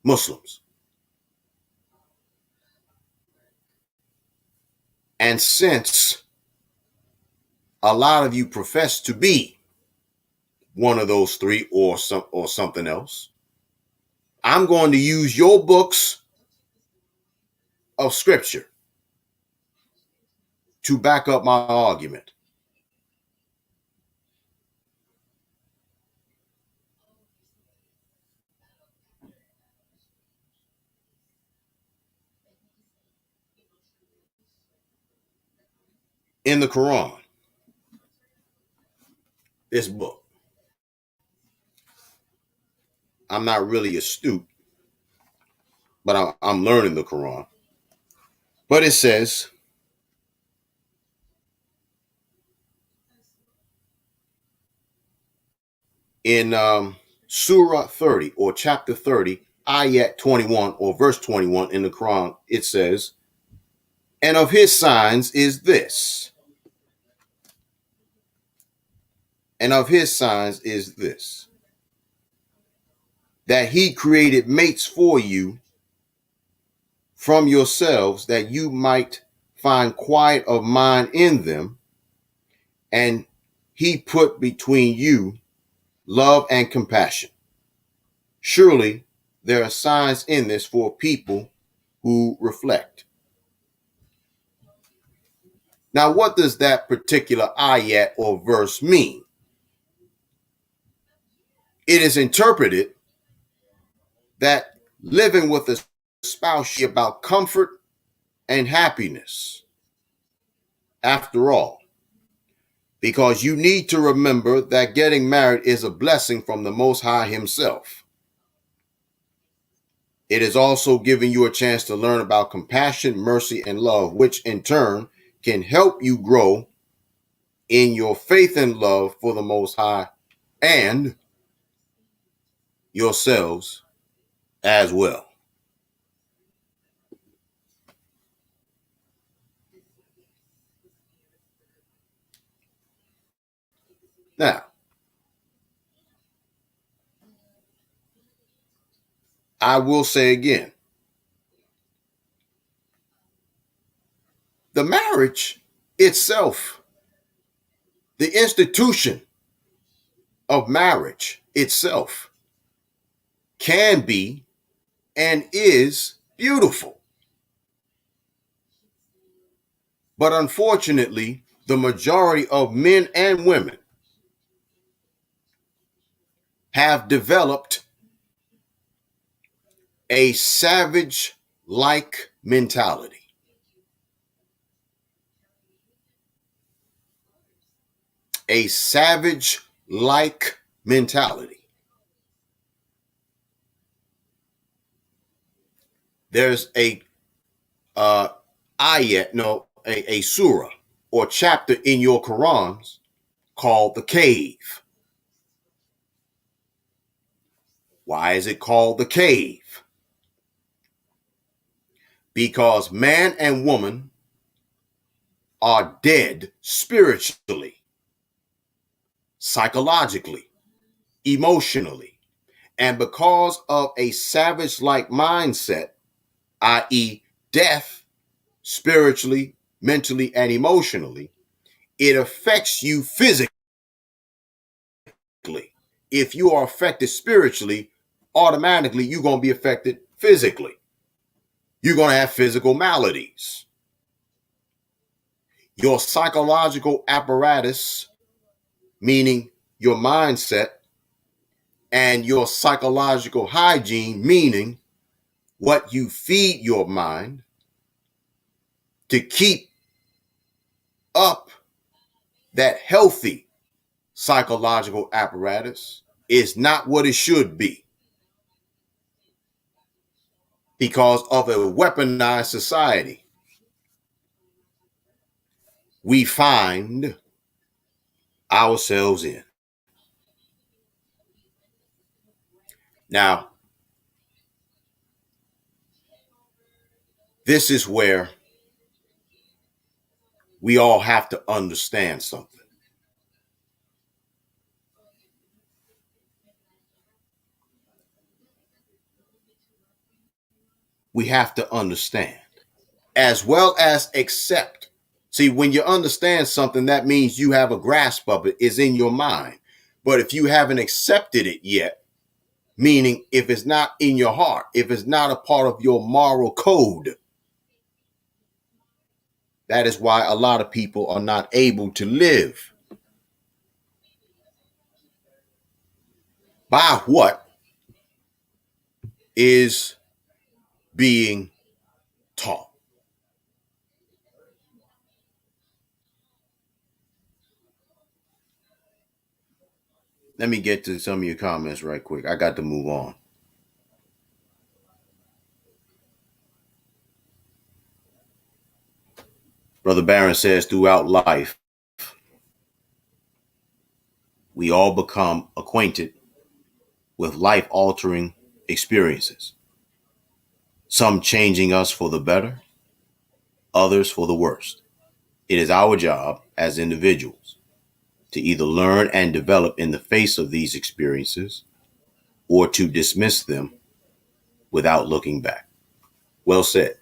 Muslims, and since a lot of you profess to be one of those three or something else, I'm going to use your books of scripture to back up my argument. In the Quran, this book, I'm not really astute, but I'm learning the Quran. But it says in Surah 30 or chapter 30, ayat 21 or verse 21 in the Quran, it says, and of his signs is this, and of his signs is this, that he created mates for you from yourselves that you might find quiet of mind in them, and he put between you love and compassion. Surely there are signs in this for people who reflect. Now, what does that particular ayat or verse mean? It is interpreted that living with a spouse is about comfort and happiness. After all, because you need to remember that getting married is a blessing from the Most High Himself. It is also giving you a chance to learn about compassion, mercy, and love, which in turn can help you grow in your faith and love for the Most High and yourselves as well. Now, I will say again, the marriage itself, the institution of marriage itself can be and is beautiful. But unfortunately, the majority of men and women have developed a savage like mentality. A savage like mentality. There's uh, a surah or chapter in your Qurans called the cave. Why is it called the cave? Because man and woman are dead spiritually, psychologically, emotionally. And because of a savage-like mindset, i.e., death spiritually, mentally, and emotionally, it affects you physically. If you are affected spiritually, automatically you're going to be affected physically. You're going to have physical maladies. Your psychological apparatus, meaning your mindset, and your psychological hygiene, meaning what you feed your mind to keep up that healthy psychological apparatus, is not what it should be because of a weaponized society we find ourselves in. Now, this is where we all have to understand something. We have to understand as well as accept. See, when you understand something, that means you have a grasp of it, it's in your mind. But if you haven't accepted it yet, meaning if it's not in your heart, if it's not a part of your moral code, that is why a lot of people are not able to live by what is being taught. Let me get to some of your comments right quick. I got to move on. Brother Barron says, throughout life, we all become acquainted with life-altering experiences, some changing us for the better, others for the worst. It is our job as individuals to either learn and develop in the face of these experiences or to dismiss them without looking back. Well said.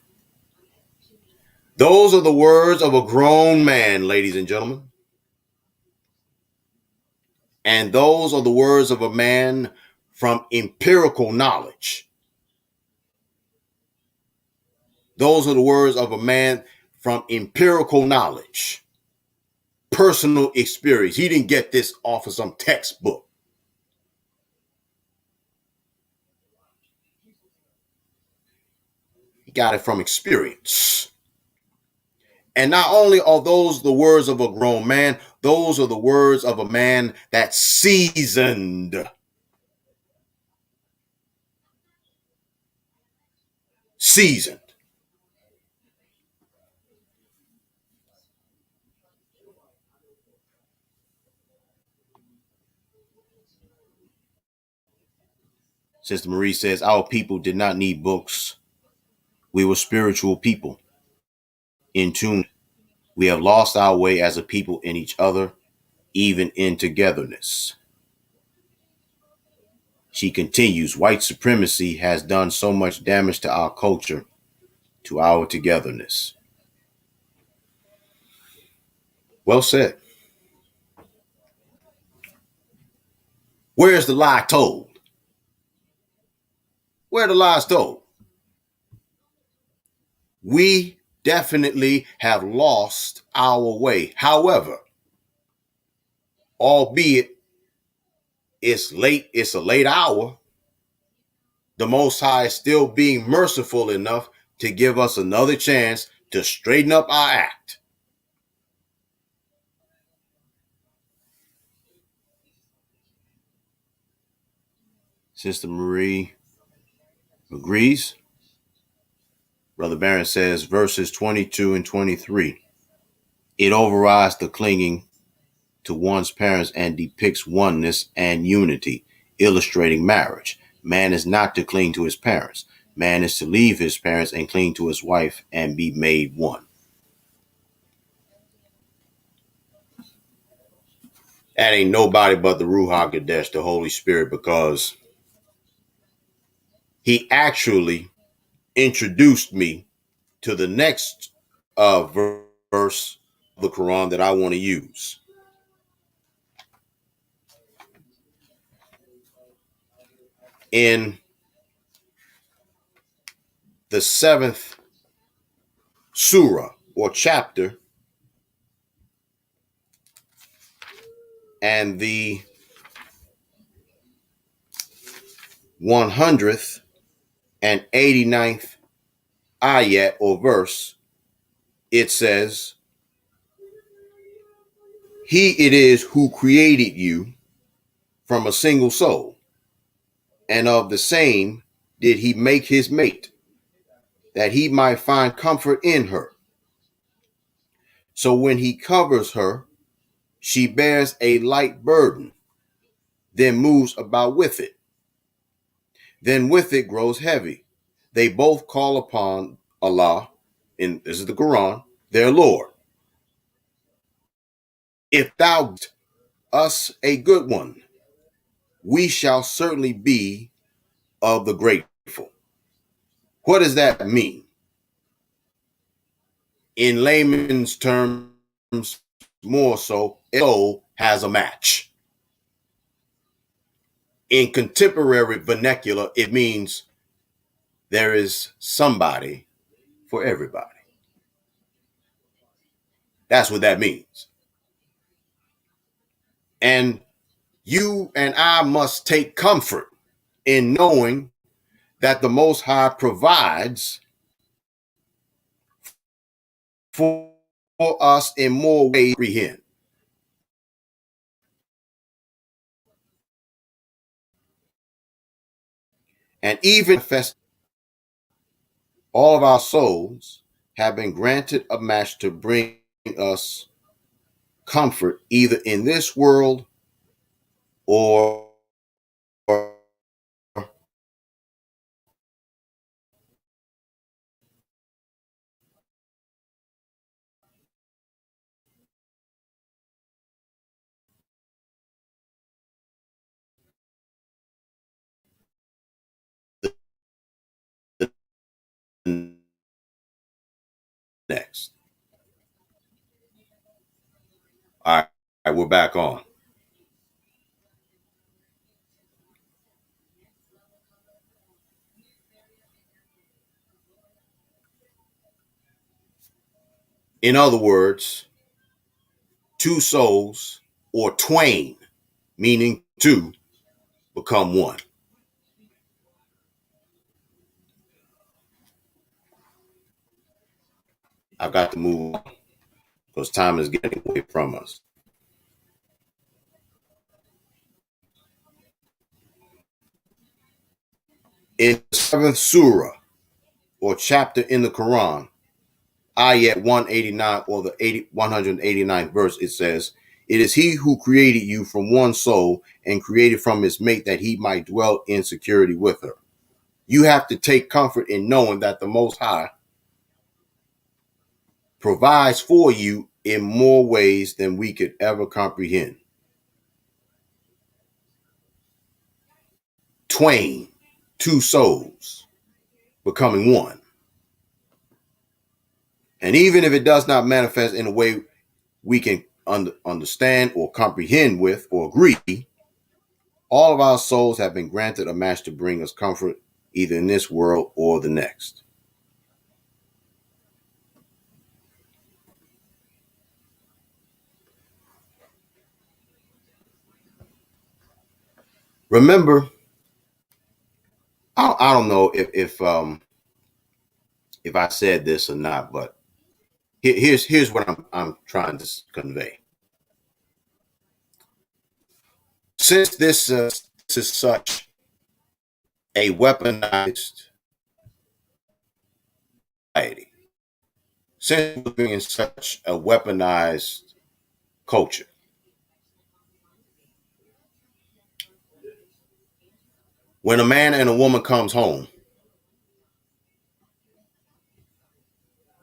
Those are the words of a grown man, ladies and gentlemen. And those are the words of a man from empirical knowledge. Those are the words of a man from empirical knowledge, personal experience. He didn't get this off of some textbook. He got it from experience. And not only are those the words of a grown man, those are the words of a man that's seasoned. Seasoned. Sister Marie says, our people did not need books. We were spiritual people, in tune. We have lost our way as a people in each other, even in togetherness. She continues, white supremacy has done so much damage to our culture, to our togetherness. Well said. Where's the lie told? Where are the lies told? We definitely have lost our way. However, albeit it's late, it's a late hour, the Most High is still being merciful enough to give us another chance to straighten up our act. Sister Marie agrees. Brother Barron says, verses 22 and 23. It overrides the clinging to one's parents and depicts oneness and unity, illustrating marriage. Man is not to cling to his parents. Man is to leave his parents and cling to his wife and be made one. That ain't nobody but the Ruach Kodesh, the Holy Spirit, because he actually introduced me to the next verse of the Quran that I want to use. In the 7th surah or chapter and the 189th ayat or verse, it says, He it is who created you from a single soul, and of the same did he make his mate, that he might find comfort in her. So when he covers her, she bears a light burden, then moves about with it. Then with it grows heavy. They both call upon Allah, and this is the Quran, their Lord. If thou give us a good one, we shall certainly be of the grateful. What does that mean? In layman's terms, more so, a soul has a match. In contemporary vernacular, it means there is somebody for everybody. That's what that means. And you and I must take comfort in knowing that the Most High provides for us in more ways than we comprehend. And even all of our souls have been granted a match to bring us comfort either in this world or the next. All right, we're back on. In other words, two souls or twain, meaning two, become one. I've got to move on because time is getting away from us. In the 7th surah or chapter in the Quran, ayat 189 or the 189th verse, it says, It is he who created you from one soul and created from his mate that he might dwell in security with her. You have to take comfort in knowing that the Most High provides for you in more ways than we could ever comprehend. Twain, two souls becoming one. And even if it does not manifest in a way we can understand or comprehend with or agree, all of our souls have been granted a match to bring us comfort either in this world or the next. Remember, I don't know if I said this or not, but here's what I'm trying to convey. Since this is such a weaponized society, since we're living in such a weaponized culture, when a man and a woman comes home,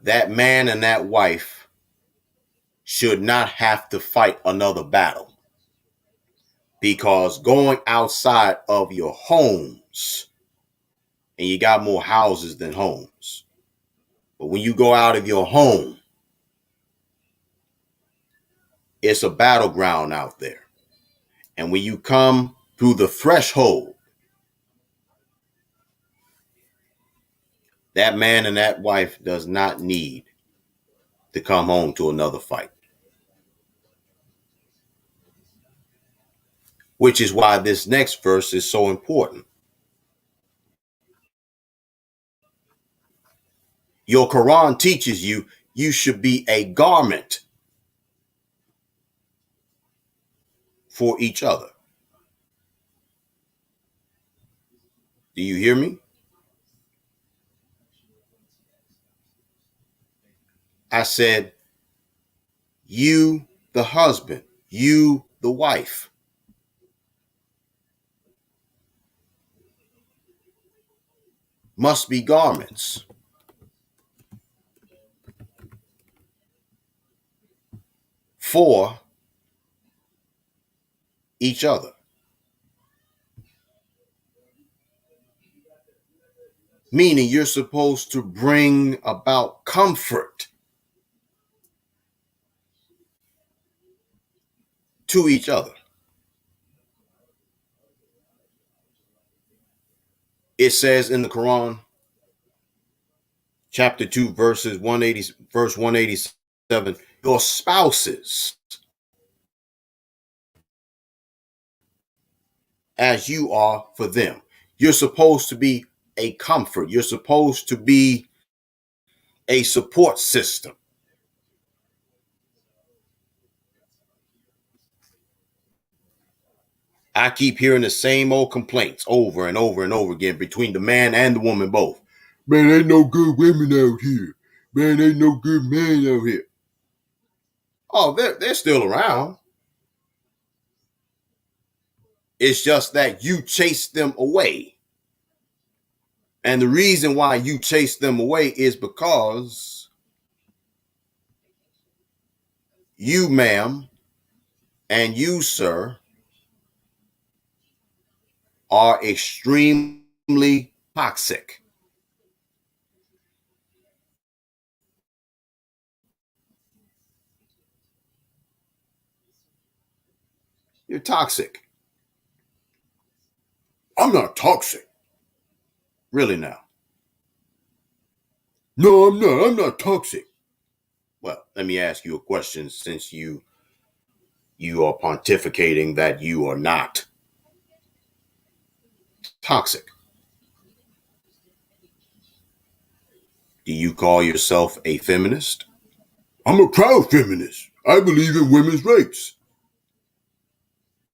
that man and that wife should not have to fight another battle. because going outside of your homes, and you got more houses than homes, but when you go out of your home, it's a battleground out there. And when you come through the threshold, that man and that wife does not need to come home to another fight. Which is why this next verse is so important. Your Quran teaches you you should be a garment for each other. Do you hear me? I said, you, the husband, you, the wife, must be garments for each other. Meaning you're supposed to bring about comfort to each other. It says in the Quran, chapter 2, verse 187, your spouses as you are for them. You're supposed to be a comfort. You're supposed to be a support system. I keep hearing the same old complaints over and over and over again between the man and the woman both. Man, ain't no good women out here. Man, ain't no good men out here. Oh, they're still around. It's just that you chase them away. And the reason why you chase them away is because you, ma'am, and you, sir, are extremely toxic. You're toxic. I'm not toxic. Really now? No, I'm not. I'm not toxic. Well, let me ask you a question since you are pontificating that you are not toxic. Do you call yourself a feminist? I'm a proud feminist. I believe in women's rights.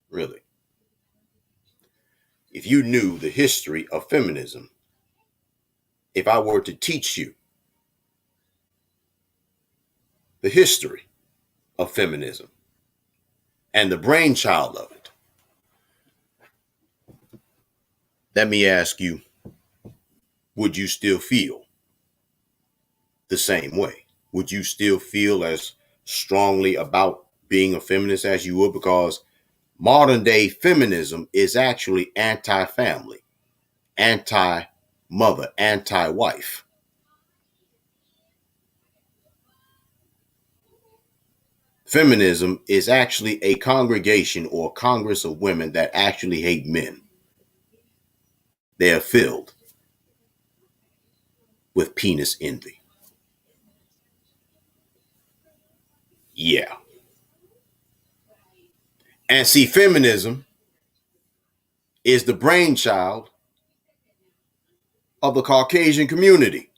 Really? If you knew the history of feminism, if I were to teach you the history of feminism and the brainchild of it, let me ask you, would you still feel the same way? Would you still feel as strongly about being a feminist as you would? Because modern day feminism is actually anti-family, anti-mother, anti-wife. Feminism is actually a congregation or congress of women that actually hate men. They are filled with penis envy. Yeah. And see, feminism is the brainchild of the Caucasian community.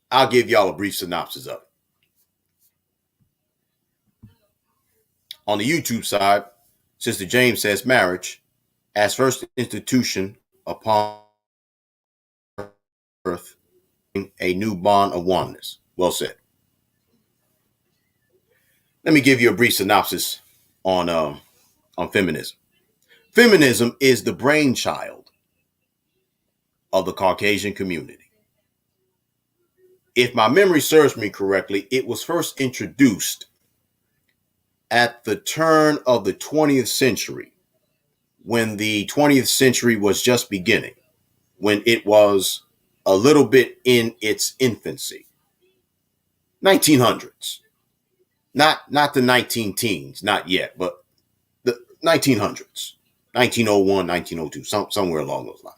I'll give y'all a brief synopsis of it. On the YouTube side, Sister James says marriage as first institution upon earth, a new bond of oneness. Well said. Let me give you a brief synopsis on feminism. Feminism is the brainchild of the Caucasian community. If my memory serves me correctly, it was first introduced at the turn of the 20th century, when the 20th century was just beginning, when it was a little bit in its infancy, 1900s, not the 19 teens, not yet, but the 1900s, 1901, 1902, somewhere along those lines.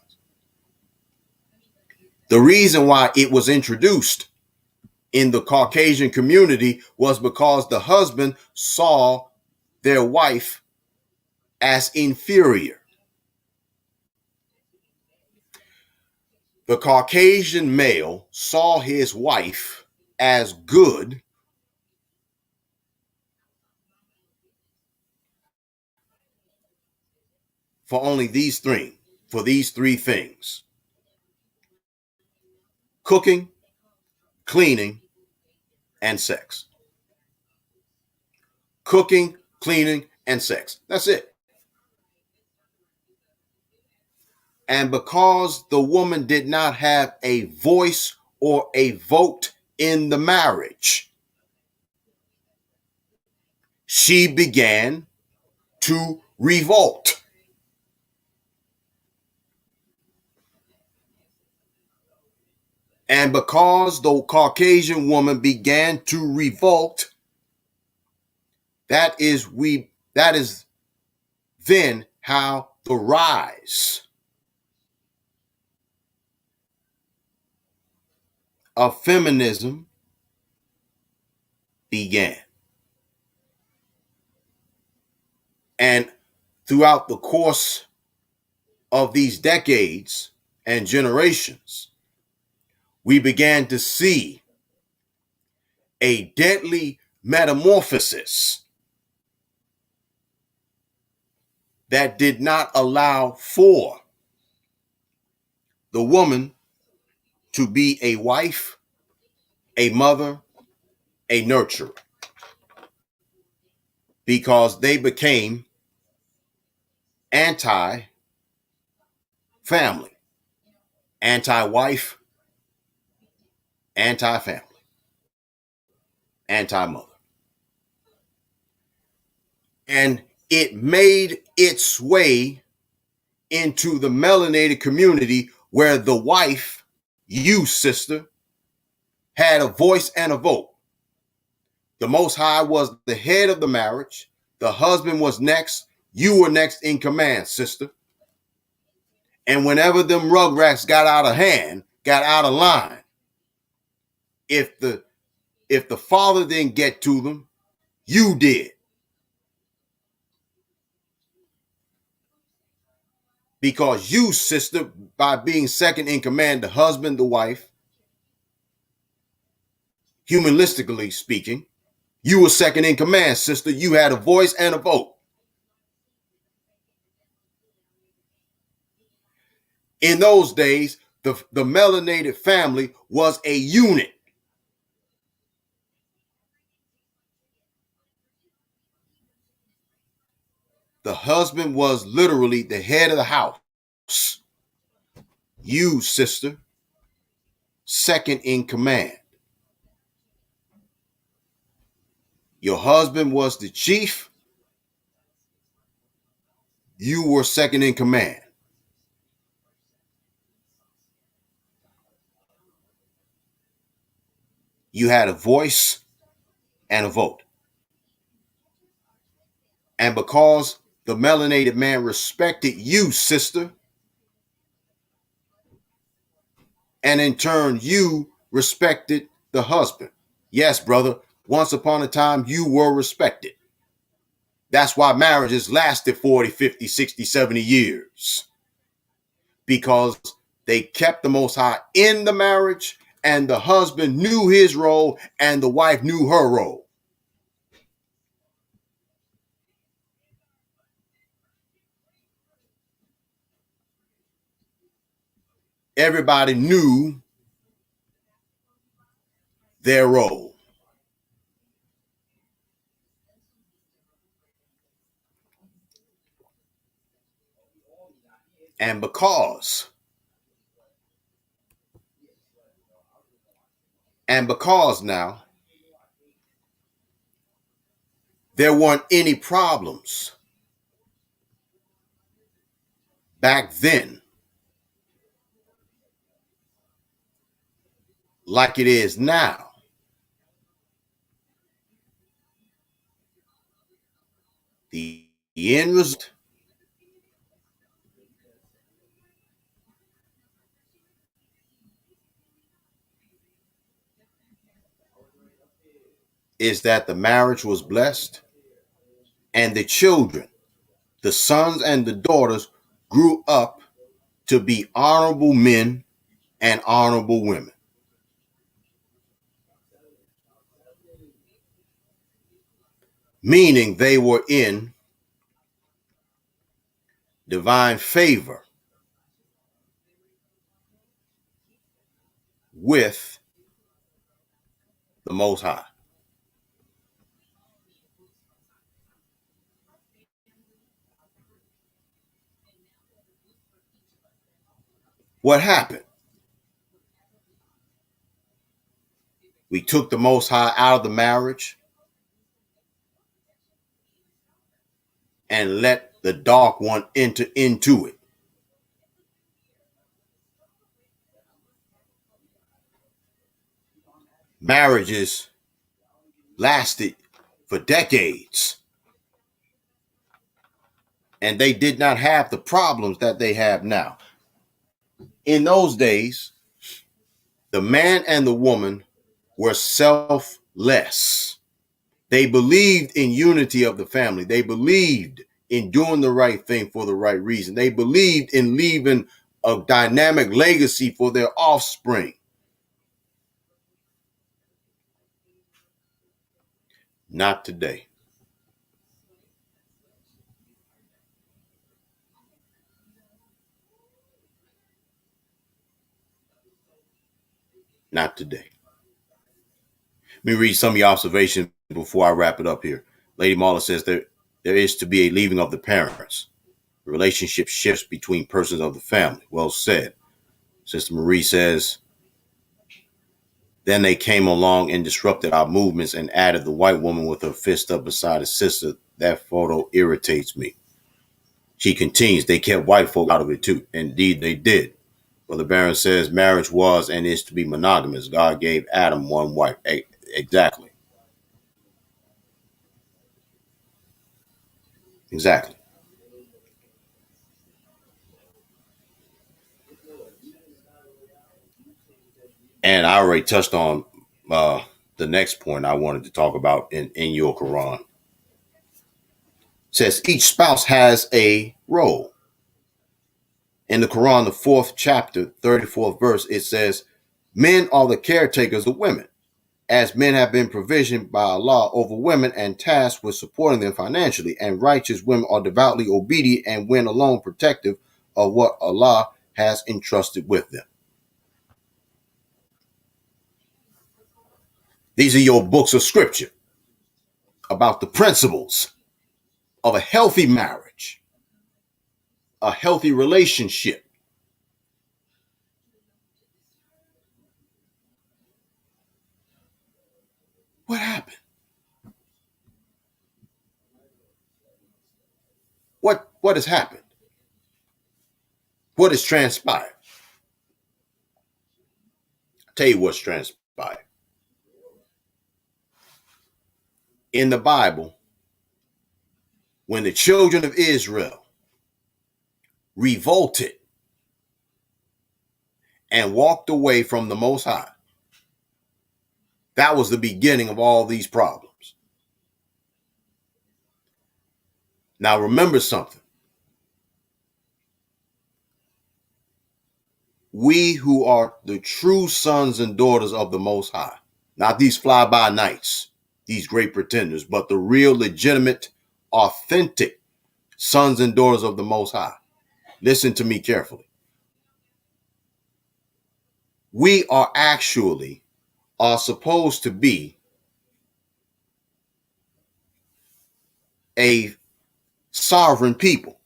The reason why it was introduced in the Caucasian community was because the husband saw their wife as inferior. The Caucasian male saw his wife as good for only these three things: cooking, cleaning, and sex. Cooking, cleaning, and sex. That's it. And because the woman did not have a voice or a vote in the marriage, she began to revolt. And because the Caucasian woman began to revolt, that is then how the rise of feminism began. And throughout the course of these decades and generations, we began to see a deadly metamorphosis that did not allow for the woman to be a wife, a mother, a nurturer, because they became anti-family, anti-wife, anti-family, anti-mother. And it made its way into the melanated community, where the wife, you sister, had a voice and a vote. The Most High was the head of the marriage. The husband was next. You were next in command, sister. And whenever them rugrats got out of hand, got out of line, if the father didn't get to them, you did. Because you, sister, by being second in command, the husband, the wife, humanistically speaking, you were second in command, sister. You had a voice and a vote. In those days, the melanated family was a unit. The husband was literally the head of the house. You, sister, second in command. Your husband was the chief. You were second in command. You had a voice and a vote. And because the melanated man respected you, sister, and in turn, you respected the husband. Yes, brother, once upon a time, you were respected. That's why marriages lasted 40, 50, 60, 70 years. Because they kept the Most High in the marriage, and the husband knew his role, and the wife knew her role. Everybody knew their role. And because now There weren't any problems back then like it is now. The end result is that the marriage was blessed and the children, the sons and the daughters, grew up to be honorable men and honorable women. Meaning they were in divine favor with the Most High. What happened? We took the Most High out of the marriage and let the dark one enter into it. Marriages lasted for decades, and they did not have the problems that they have now. In those days, the man and the woman were selfless. They believed in unity of the family. They believed in doing the right thing for the right reason. They believed in leaving a dynamic legacy for their offspring. Not today. Not today. Let me read some of your observations before I wrap it up here. Lady Marla says there is to be a leaving of the parents. The relationship shifts between persons of the family. Well said. Sister Marie says, then they came along and disrupted our movements and added the white woman with her fist up beside his sister. That photo irritates me. She continues, they kept white folk out of it too. Indeed, they did. Brother Barron says marriage was and is to be monogamous. God gave Adam one wife. Exactly. Exactly. And I already touched on the next point I wanted to talk about in your Quran. It says each spouse has a role. In the Quran, the fourth chapter, 34th verse, it says, men are the caretakers of women, as men have been provisioned by Allah over women and tasked with supporting them financially, and righteous women are devoutly obedient and when alone protective of what Allah has entrusted with them. These are your books of scripture about the principles of a healthy marriage, a healthy relationship. What happened? What has happened? What has transpired? I'll tell you what's transpired. In the Bible, when the children of Israel revolted and walked away from the Most High, that was the beginning of all these problems. Now remember something. We who are the true sons and daughters of the Most High, not these fly-by-nights, these great pretenders, but the real, legitimate, authentic sons and daughters of the Most High. Listen to me carefully. We are supposed to be a sovereign people.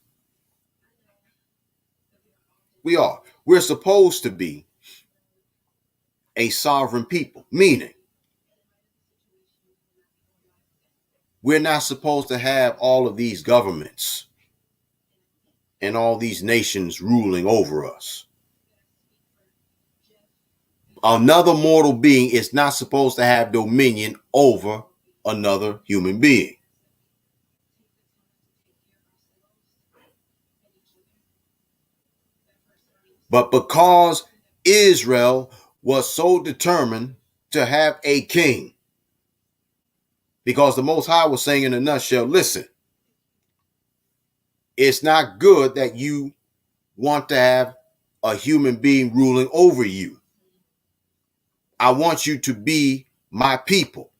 We are. We're supposed to be a sovereign people, meaning We're not supposed to have all of these governments and all these nations ruling over us. Another mortal being is not supposed to have dominion over another human being. But because Israel was so determined to have a king, because the Most High was saying in a nutshell, listen, it's not good that you want to have a human being ruling over you. I want you to be my people.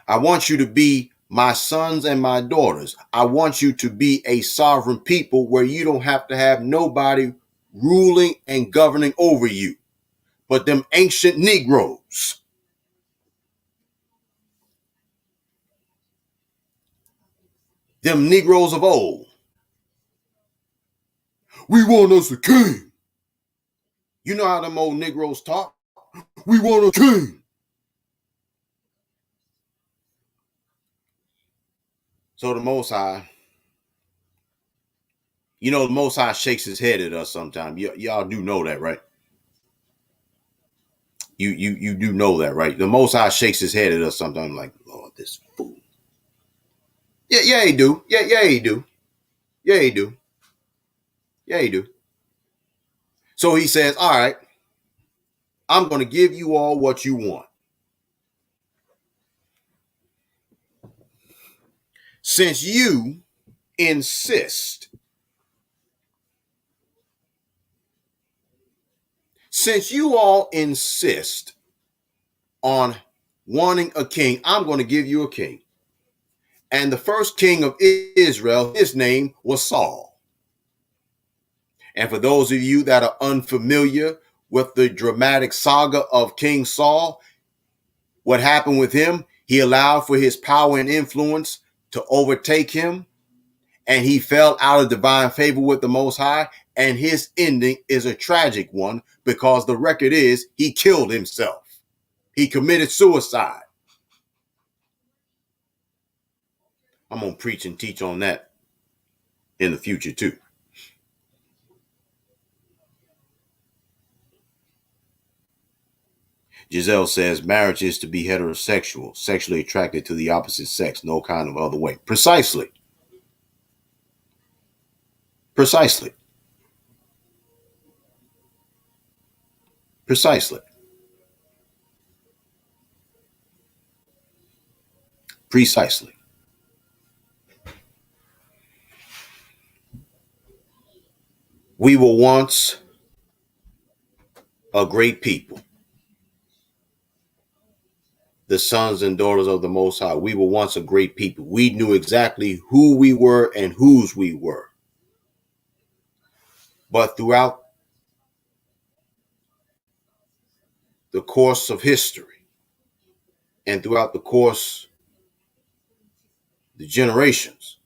I want you to be my sons and my daughters. I want you to be a sovereign people where you don't have to have nobody ruling and governing over you, but them ancient Negroes. Them Negroes of old. We want us a king. You know how them old Negroes talk? We want a king. So the Most High, the Most High shakes his head at us sometimes. Y'all do know that, right? You do know that, right? The Most High shakes his head at us sometimes, like, Lord, this fool. Yeah, he do. Yeah, he do. Yeah, he do. Yeah, he do. So he says, all right, I'm going to give you all what you want. Since you insist, since you all insist on wanting a king, I'm going to give you a king. And the first king of Israel, his name was Saul. And for those of you that are unfamiliar with the dramatic saga of King Saul, what happened with him, he allowed for his power and influence to overtake him, and he fell out of divine favor with the Most High, and his ending is a tragic one because the record is he killed himself. He committed suicide. I'm going to preach and teach on that in the future too. Giselle says marriage is to be heterosexual, sexually attracted to the opposite sex, no kind of other way. Precisely. Precisely. Precisely. Precisely. We were once a great people, the sons and daughters of the Most High. We were once a great people. We knew exactly who we were and whose we were. But throughout the course of history and throughout the course of the generations,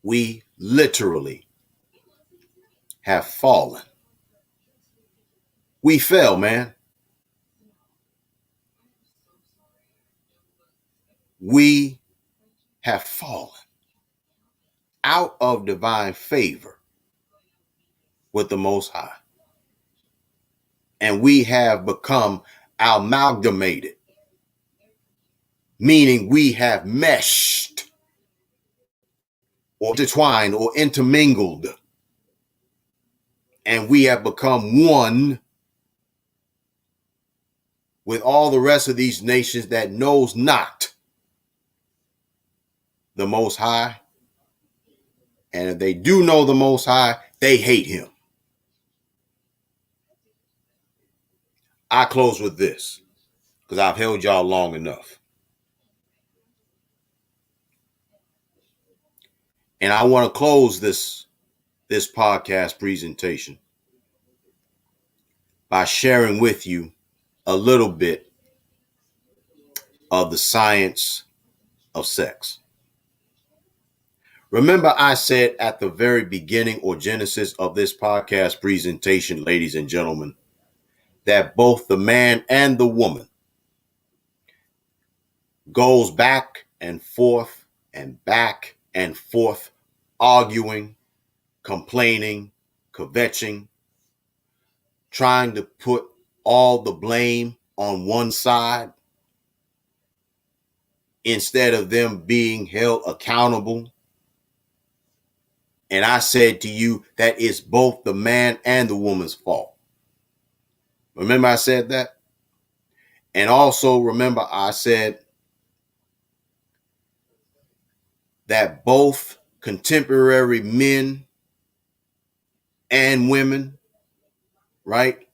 we literally have fallen. We fell, man. We have fallen out of divine favor with the Most High. And we have become amalgamated, meaning we have meshed or intertwined or intermingled. And we have become one with all the rest of these nations that knows not the Most High. And if they do know the Most High, they hate him. I close with this because I've held y'all long enough. And I want to close this podcast presentation by sharing with you a little bit of the science of sex. Remember, I said at the very beginning or genesis of this podcast presentation, ladies and gentlemen, that both the man and the woman goes back and forth and back and forth, arguing, complaining, kvetching, trying to put all the blame on one side instead of them being held accountable. And I said to you that it's both the man and the woman's fault. Remember I said that? And also remember I said that both contemporary men and women, right?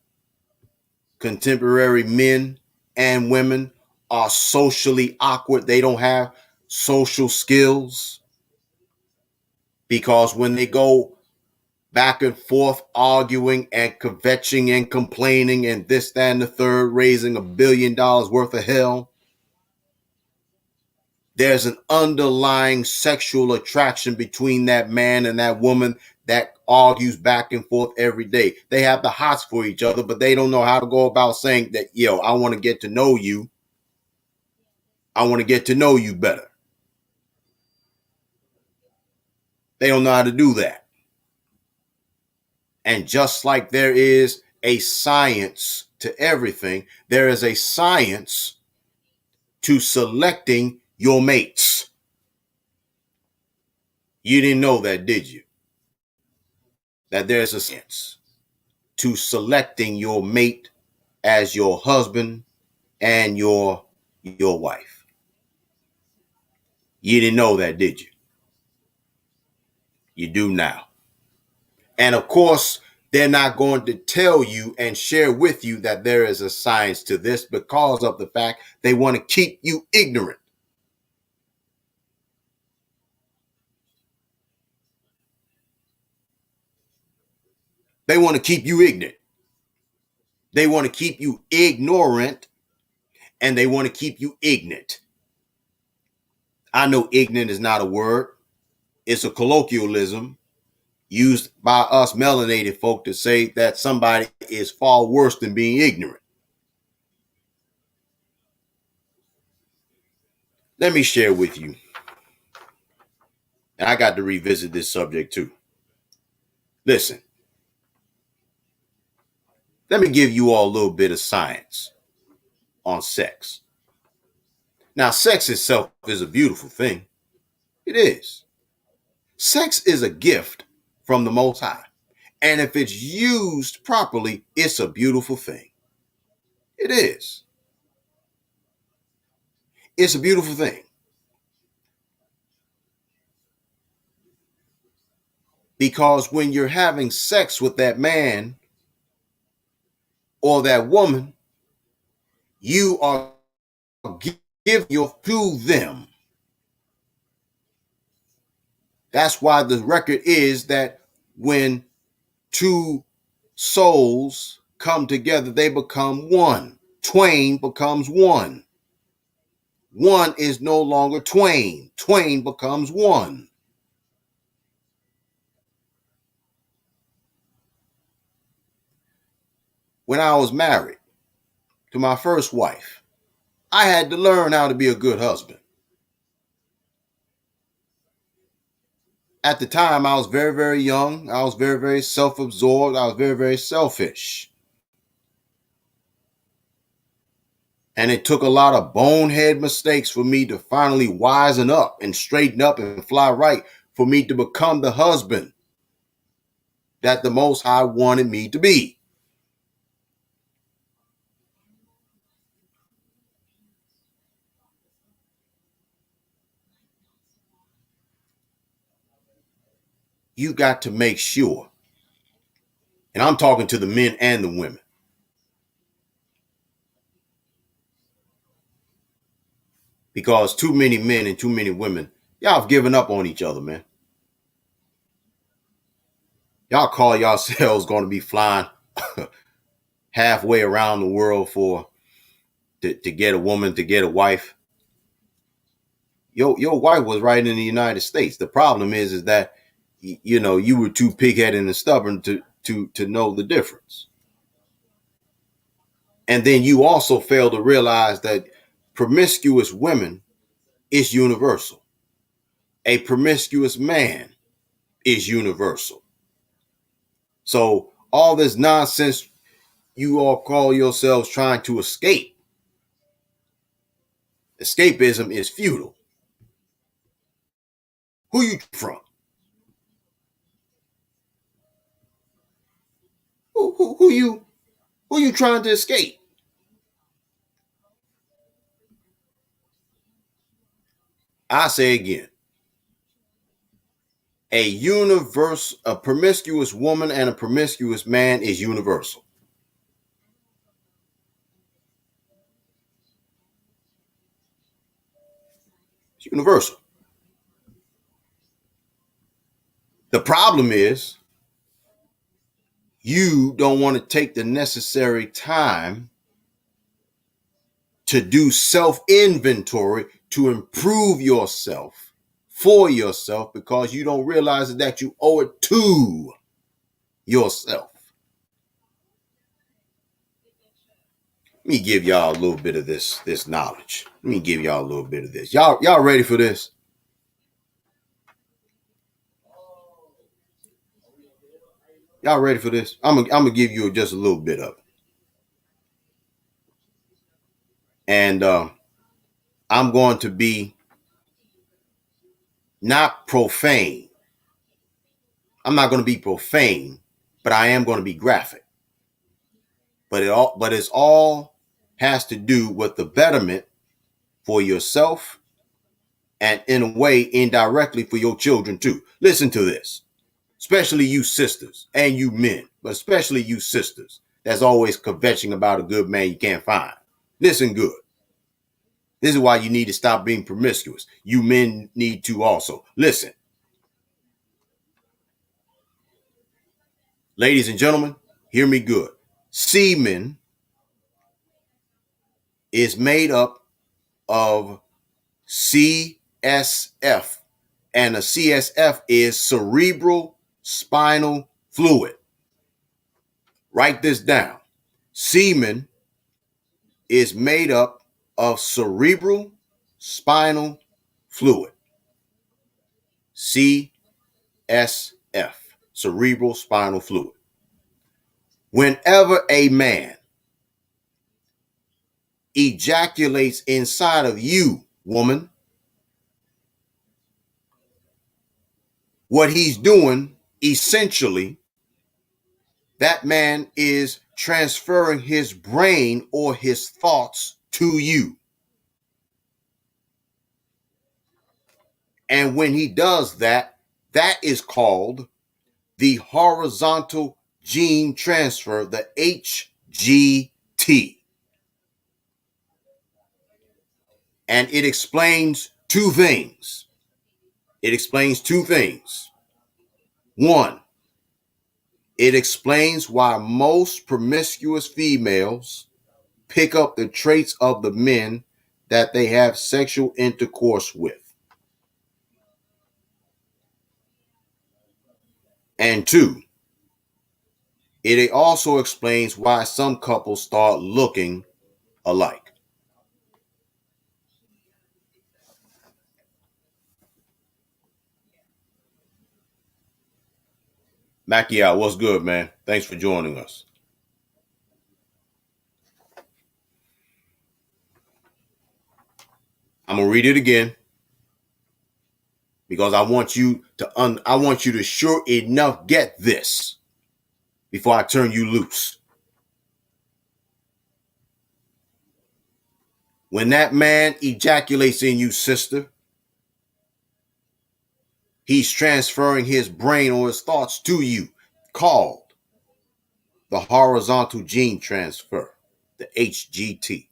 Contemporary men and women are socially awkward. They don't have social skills because when they go back and forth arguing and kvetching and complaining and this, that, and the third, raising $1 billion worth of hell, there's an underlying sexual attraction between that man and that woman that argues back and forth every day. They have the hots for each other, but they don't know how to go about saying that, yo, I want to get to know you. I want to get to know you better. They don't know how to do that. And just like there is a science to everything, there is a science to selecting your mates. You didn't know that, did you? That there's a science to selecting your mate as your husband and your wife. You didn't know that, did you? You do now. And of course, they're not going to tell you and share with you that there is a science to this because of the fact they want to keep you ignorant. They want to keep you ignorant. They want to keep you ignorant, and they want to keep you ignorant. I know ignorant is not a word. It's a colloquialism used by us melanated folk to say that somebody is far worse than being ignorant. Let me share with you, and I got to revisit this subject too. Listen, let me give you all a little bit of science on sex. Now, sex itself is a beautiful thing. It is. Sex is a gift from the Most High. And if it's used properly, it's a beautiful thing. It is. It's a beautiful thing. Because when you're having sex with that man or that woman, you are giving your to them. That's why the record is that when two souls come together, they become one. Twain becomes one. One is no longer twain. Twain becomes one. When I was married to my first wife, I had to learn how to be a good husband. At the time, I was very, very young. I was very, very self-absorbed. I was very, very selfish. And it took a lot of bonehead mistakes for me to finally wisen up and straighten up and fly right for me to become the husband that the Most High wanted me to be. You got to make sure, and I'm talking to the men and the women, because too many men and too many women, y'all have given up on each other, man. Y'all call yourselves going to be flying halfway around the world for to get a woman, to get a wife. Your wife was right in the United States. The problem is that you were too pigheaded and stubborn to know the difference. And then you also fail to realize that promiscuous women is universal. A promiscuous man is universal. So all this nonsense you all call yourselves trying to escape, escapism is futile. Who you from? Who you trying to escape? I say again, a promiscuous woman and a promiscuous man is universal. It's universal. The problem is you don't want to take the necessary time to do self-inventory to improve yourself for yourself because you don't realize that you owe it to yourself. Let me give y'all a little bit of this knowledge. Let me give y'all a little bit of this. Y'all ready for this? Y'all ready for this? I'm gonna give you just a little bit of it. And I'm going to be not profane. I'm not going to be profane, but I am going to be graphic. But it's all has to do with the betterment for yourself and in a way indirectly for your children too. Listen to this, especially you sisters and you men, but especially you sisters that's always kvetching about a good man you can't find. Listen good. This is why you need to stop being promiscuous. You men need to also. Listen. Ladies and gentlemen, hear me good. Semen is made up of CSF, and a CSF is cerebral spinal fluid. Write this down. Semen is made up of cerebral spinal fluid. CSF, cerebral spinal fluid. Whenever a man ejaculates inside of you, woman, what he's doing essentially, that man is transferring his brain or his thoughts to you. And when he does that, that is called the horizontal gene transfer, the HGT. And it explains two things. One, it explains why most promiscuous females pick up the traits of the men that they have sexual intercourse with. And two, it also explains why some couples start looking alike. Macchiato, what's good, man? Thanks for joining us. I'm gonna read it again because I want you to sure enough get this before I turn you loose. When that man ejaculates in you, sister, he's transferring his brain or his thoughts to you, called the horizontal gene transfer, the HGT.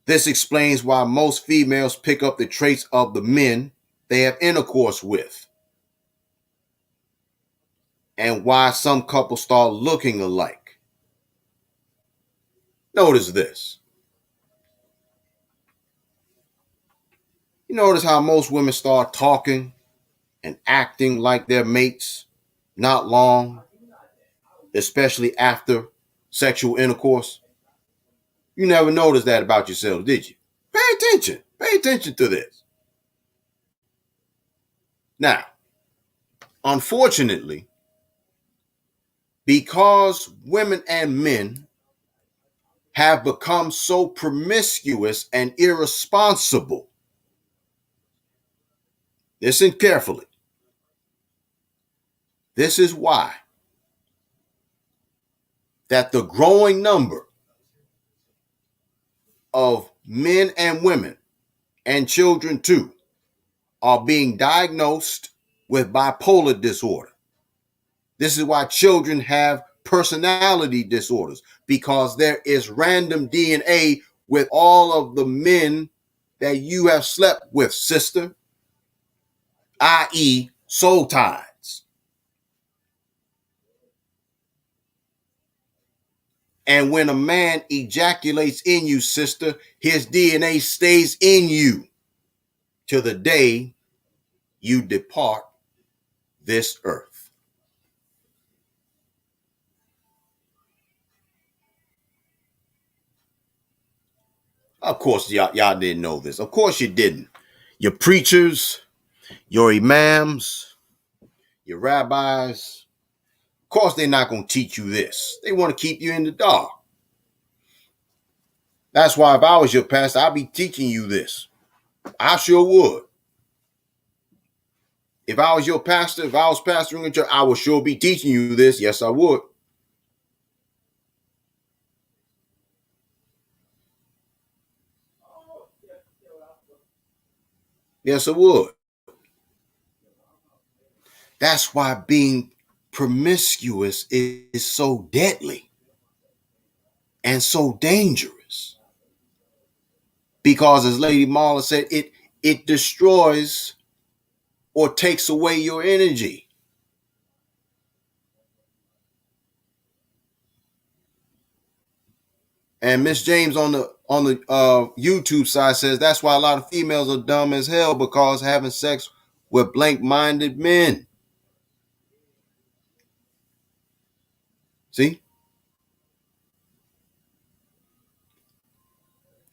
This explains why most females pick up the traits of the men they have intercourse with, and why some couples start looking alike. Notice this. You notice how most women start talking and acting like their mates not long, especially after sexual intercourse? You never noticed that about yourself, did you? Pay attention. Pay attention to this. Now, unfortunately, because women and men have become so promiscuous and irresponsible, listen carefully. This is why that the growing number of men and women and children too are being diagnosed with bipolar disorder. This is why children have personality disorders, because there is random DNA with all of the men that you have slept with, sister, i.e., soul ties. And when a man ejaculates in you, sister, his DNA stays in you till the day you depart this earth. Of course, y'all didn't know this. Of course you didn't. Your preachers, your imams, your rabbis, of course they're not going to teach you this. They want to keep you in the dark. That's why if I was your pastor, I'd be teaching you this. I sure would. If I was your pastor, if I was pastoring a church, I would sure be teaching you this. Yes, I would. Yes, I would. That's why being promiscuous is so deadly and so dangerous. Because as Lady Marla said, it destroys or takes away your energy. And Miss James on the YouTube side says that's why a lot of females are dumb as hell, because having sex with blank-minded men. See?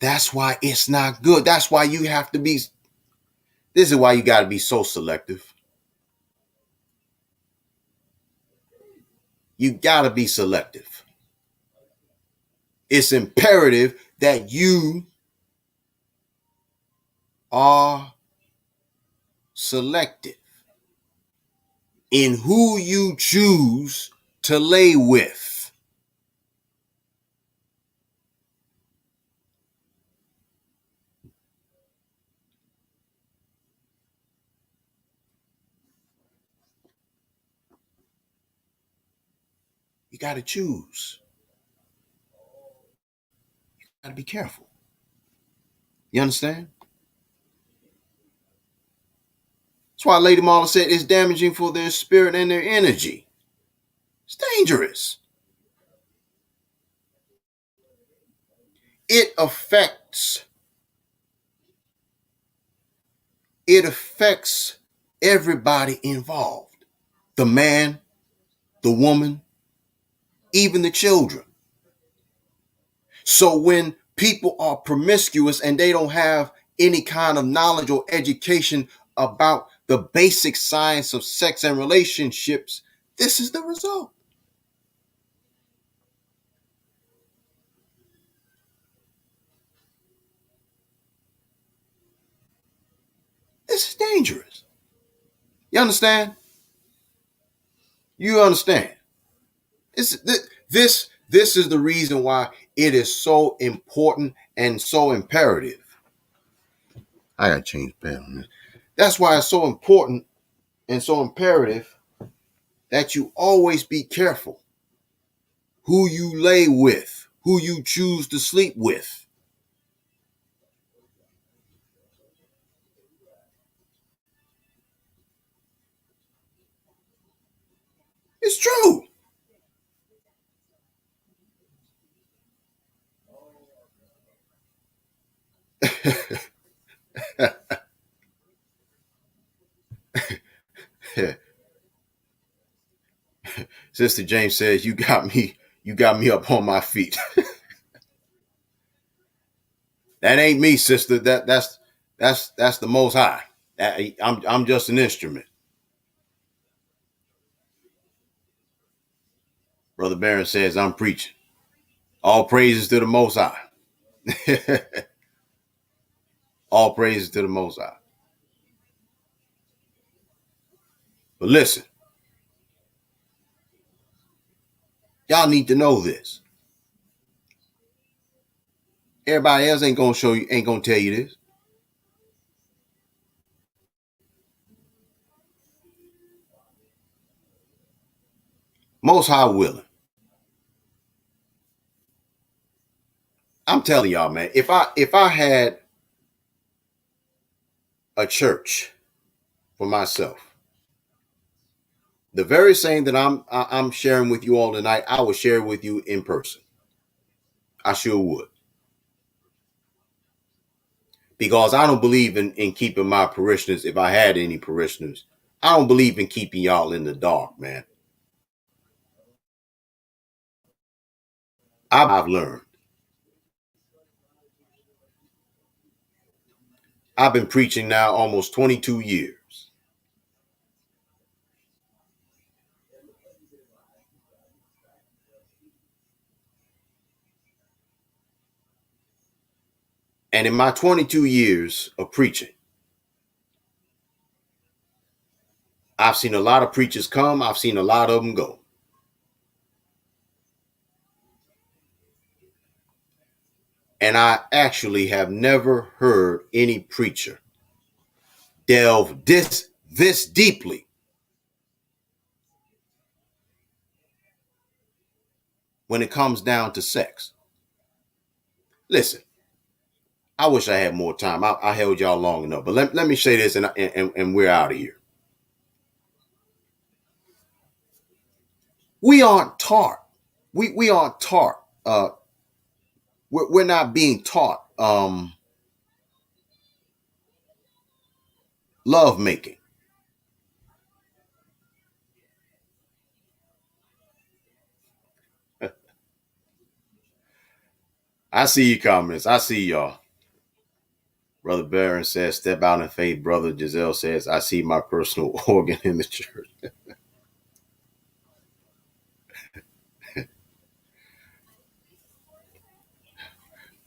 That's why it's not good. That's why you have to be. This is why you got to be so selective. You got to be selective. It's imperative that you are selective in who you choose to lay with. You got to choose. You got to be careful. You understand? That's why Lady Marla said it's damaging for their spirit and their energy. It's dangerous. It affects everybody involved. The man, the woman, even the children. So when people are promiscuous and they don't have any kind of knowledge or education about the basic science of sex and relationships, this is the result. This is dangerous. You understand? You understand? This is the reason why it is so important and so imperative. I gotta change the pad on this. That's why it's so important and so imperative that you always be careful who you lay with, who you choose to sleep with. It's true. Sister James says, you got me up on my feet. That ain't me, sister. That's the Most High. I'm just an instrument. Brother Barron says I'm preaching. All praises to the Most High. All praises to the Most High. But listen, y'all need to know this. Everybody else ain't gonna tell you this. Most High willing. I'm telling y'all, man. If I had a church for myself, the very same that I'm sharing with you all tonight, I would share with you in person. I sure would. Because I don't believe in keeping my parishioners, if I had any parishioners, I don't believe in keeping y'all in the dark, man. I've learned. I've been preaching now almost 22 years. And in my 22 years of preaching, I've seen a lot of preachers come, I've seen a lot of them go. And I actually have never heard any preacher delve this deeply when it comes down to sex. Listen, I wish I had more time. I held y'all long enough. But let me say this and we're out of here. We aren't taught. We aren't taught. We're not being taught love making. I see your comments. I see y'all. Brother Barron says, step out in faith. Brother Giselle says, I see my personal organ in the church.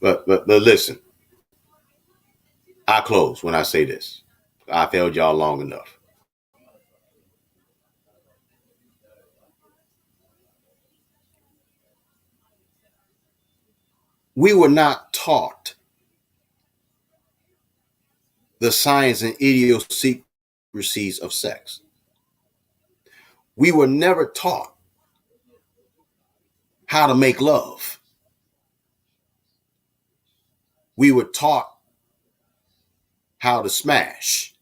But listen, I close when I say this. I've held y'all long enough. We were not taught the science and idiosyncrasies of sex. We were never taught how to make love. We were taught how to smash.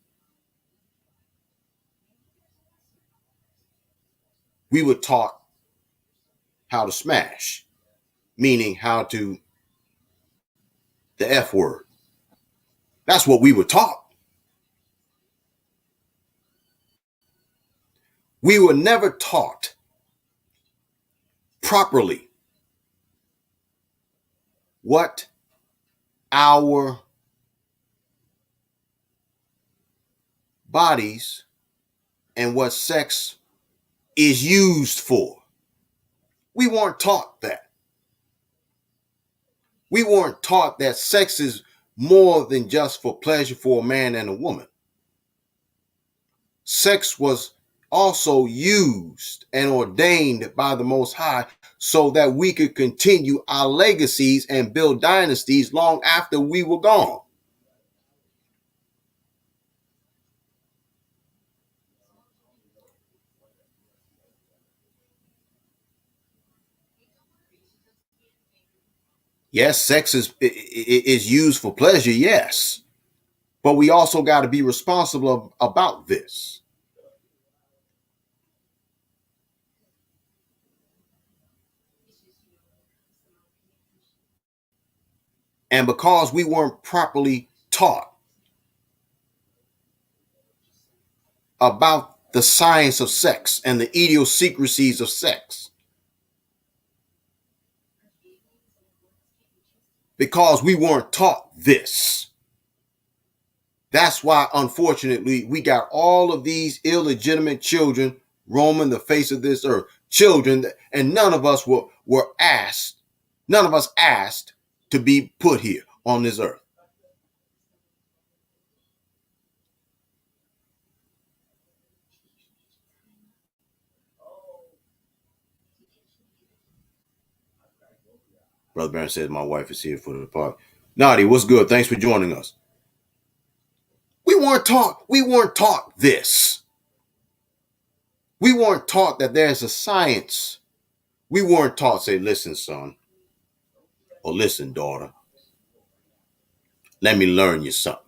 We were taught how to smash, meaning how to the F word. That's what we were taught. We were never taught properly what our bodies and what sex is used for. We weren't taught that. We weren't taught that sex is more than just for pleasure for a man and a woman. Sex was also used and ordained by the Most High so that we could continue our legacies and build dynasties long after we were gone. Yes, sex is used for pleasure, yes. But we also got to be responsible about this. And because we weren't properly taught about the science of sex and the idiosyncrasies of sex, because we weren't taught this, That's why, unfortunately, we got all of these illegitimate children roaming the face of this earth. Children, and none of us were asked, none of us asked to be put here on this earth. Brother Barron says my wife is here for the party. Nadi, what's good? Thanks for joining us. We weren't taught this. We weren't taught that there's a science. We weren't taught, say, listen, son, or listen, daughter, let me learn you something.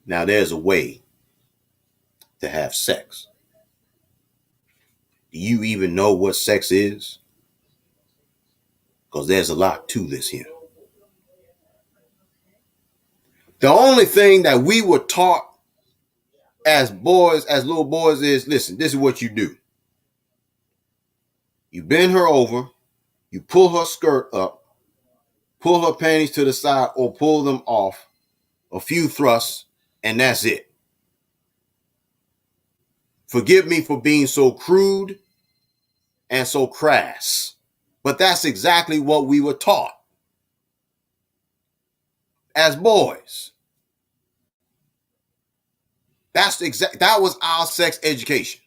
Now, there's a way to have sex. Do you even know what sex is? Because there's a lot to this here. The only thing that we were taught as boys, as little boys, is listen, this is what you do. You bend her over, you pull her skirt up, pull her panties to the side or pull them off, a few thrusts, and that's it. Forgive me for being so crude and so crass, but that's exactly what we were taught as boys. That was our sex education.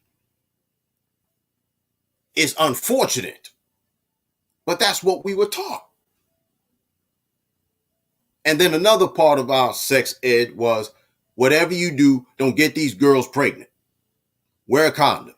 It's unfortunate, but that's what we were taught. And then another part of our sex ed was whatever you do, don't get these girls pregnant. Wear a condom.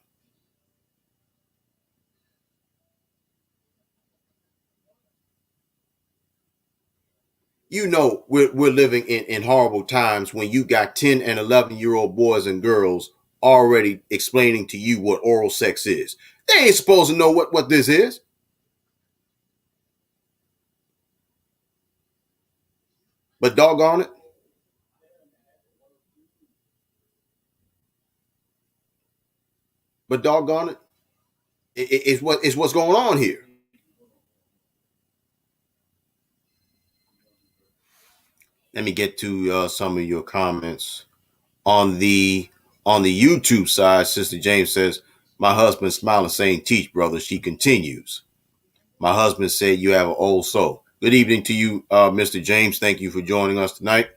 You know, we're living in horrible times when you got 10 and 11-year-old boys and girls already explaining to you what oral sex is. They ain't supposed to know what this is. But doggone it. But doggone it. It's what's going on here. Let me get to some of your comments on the YouTube side. Sister James says, "My husband smiling, saying, 'Teach, brother.'" She continues, "My husband said you have an old soul." Good evening to you, Mr. James. Thank you for joining us tonight.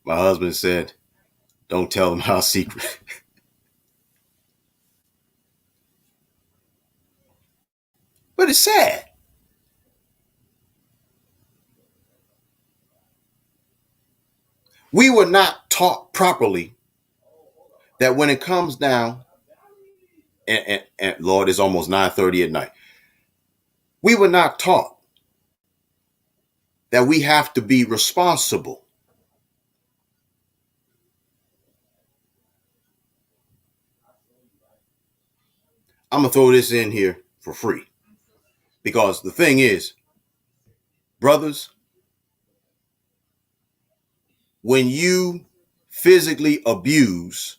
My husband said, "Don't tell them our secret." But it's sad. We were not taught properly that when it comes down, and Lord, it's almost 9:30 at night. We were not taught that we have to be responsible. I'm going to throw this in here for free. Because the thing is, brothers, when you physically abuse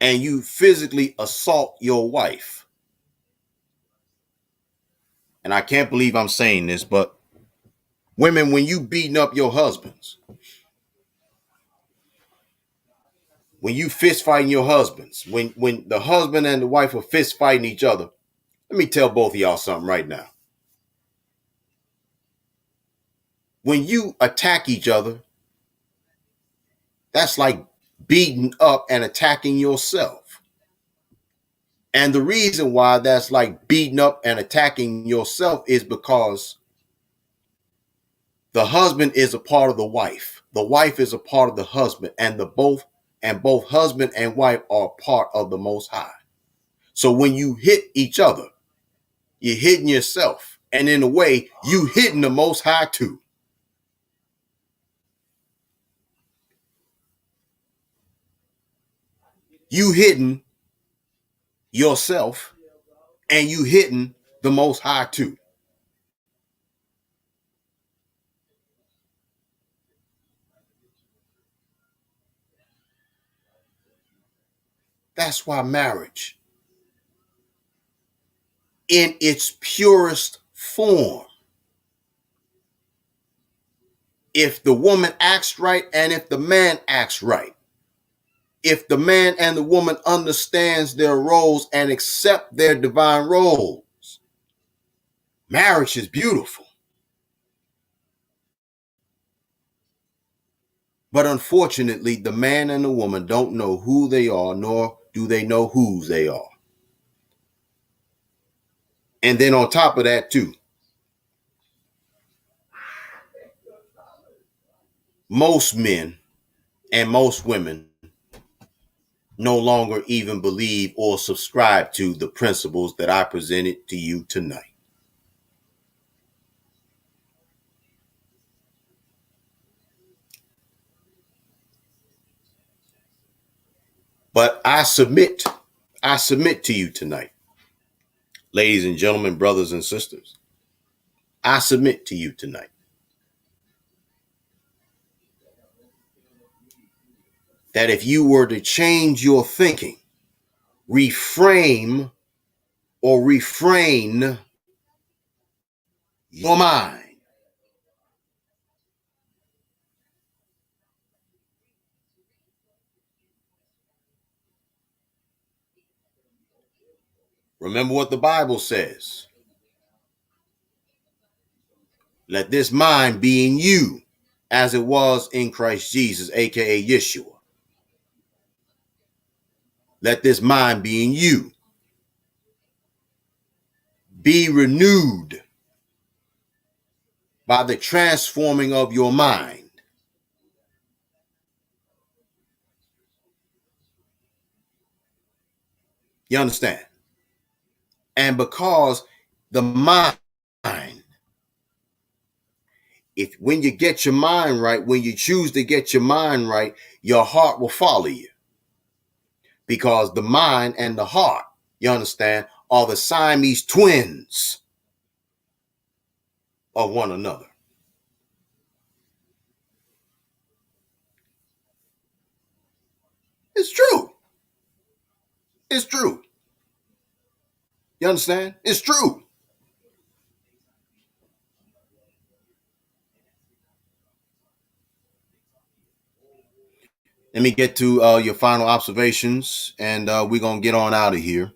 and you physically assault your wife, and I can't believe I'm saying this, but women, when you beating up your husbands, when you fist fighting your husbands, when the husband and the wife are fist fighting each other, let me tell both of y'all something right now. When you attack each other, that's like beating up and attacking yourself. And the reason why that's like beating up and attacking yourself is because the husband is a part of the wife. The wife is a part of the husband, and both husband and wife are part of the Most High. So when you hit each other, you're hitting yourself, and in a way, you hitting the Most High too. You hitting yourself, and you hitting the Most High too. That's why marriage in its purest form. If the woman acts right and if the man acts right, if the man and the woman understands their roles and accept their divine roles, marriage is beautiful. But unfortunately, the man and the woman don't know who they are, nor do they know whose they are. And then on top of that, too, most men and most women no longer even believe or subscribe to the principles that I presented to you tonight. But I submit to you tonight, ladies and gentlemen, brothers and sisters. I submit to you tonight that if you were to change your thinking, reframe or refrain your mind, remember what the Bible says. Let this mind be in you as it was in Christ Jesus, aka Yeshua. Let this mind be in you. Be renewed by the transforming of your mind. You understand? And because the mind, if when you get your mind right, when you choose to get your mind right, your heart will follow you. Because the mind and the heart, you understand, are the Siamese twins of one another. It's true. It's true. You understand? It's true. Let me get to your final observations, and we're going to get on out of here.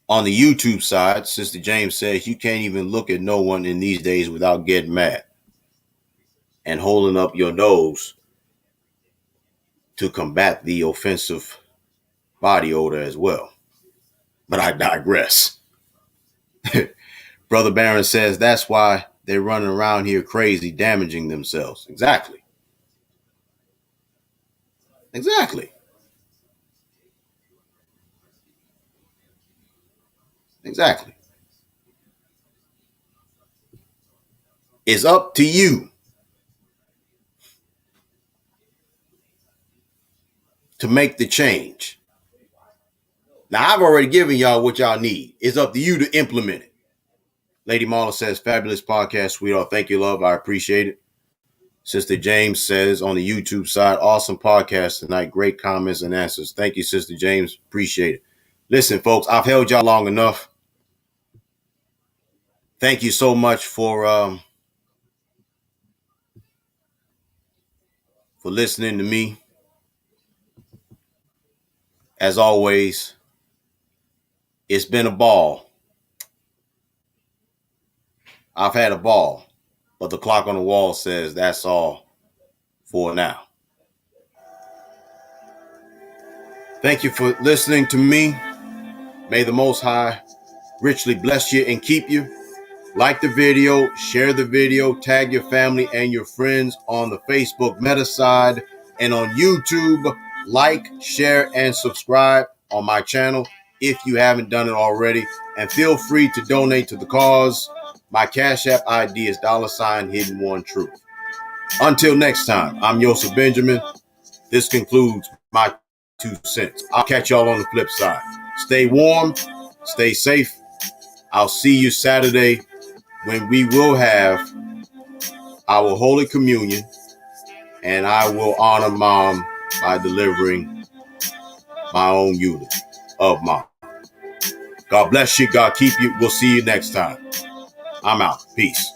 On the YouTube side, Sister James says you can't even look at no one in these days without getting mad and holding up your nose to combat the offensive body odor as well. But I digress. Brother Barron says that's why they're running around here crazy, damaging themselves. Exactly. Exactly. Exactly. It's up to you to make the change. Now, I've already given y'all what y'all need. It's up to you to implement it. Lady Marla says, fabulous podcast, sweetheart. Thank you, love. I appreciate it. Sister James says on the YouTube side, awesome podcast tonight. Great comments and answers. Thank you, Sister James. Appreciate it. Listen, folks, I've held y'all long enough. Thank you so much for listening to me. As always, it's been a ball. I've had a ball, but the clock on the wall says that's all for now. Thank you for listening to me. May the Most High richly bless you and keep you. Like the video, share the video, tag your family and your friends on the Facebook Meta side and on YouTube. Like, share, and subscribe on my channel if you haven't done it already. And feel free to donate to the cause. My Cash App ID is $Hidden One Truth. Until next time, I'm Yosef Benjamin. This concludes my 2 cents. I'll catch y'all on the flip side. Stay warm, stay safe. I'll see you Saturday when we will have our Holy Communion, and I will honor Mom by delivering my own unit of Mom. God bless you. God keep you. We'll see you next time. I'm out. Peace.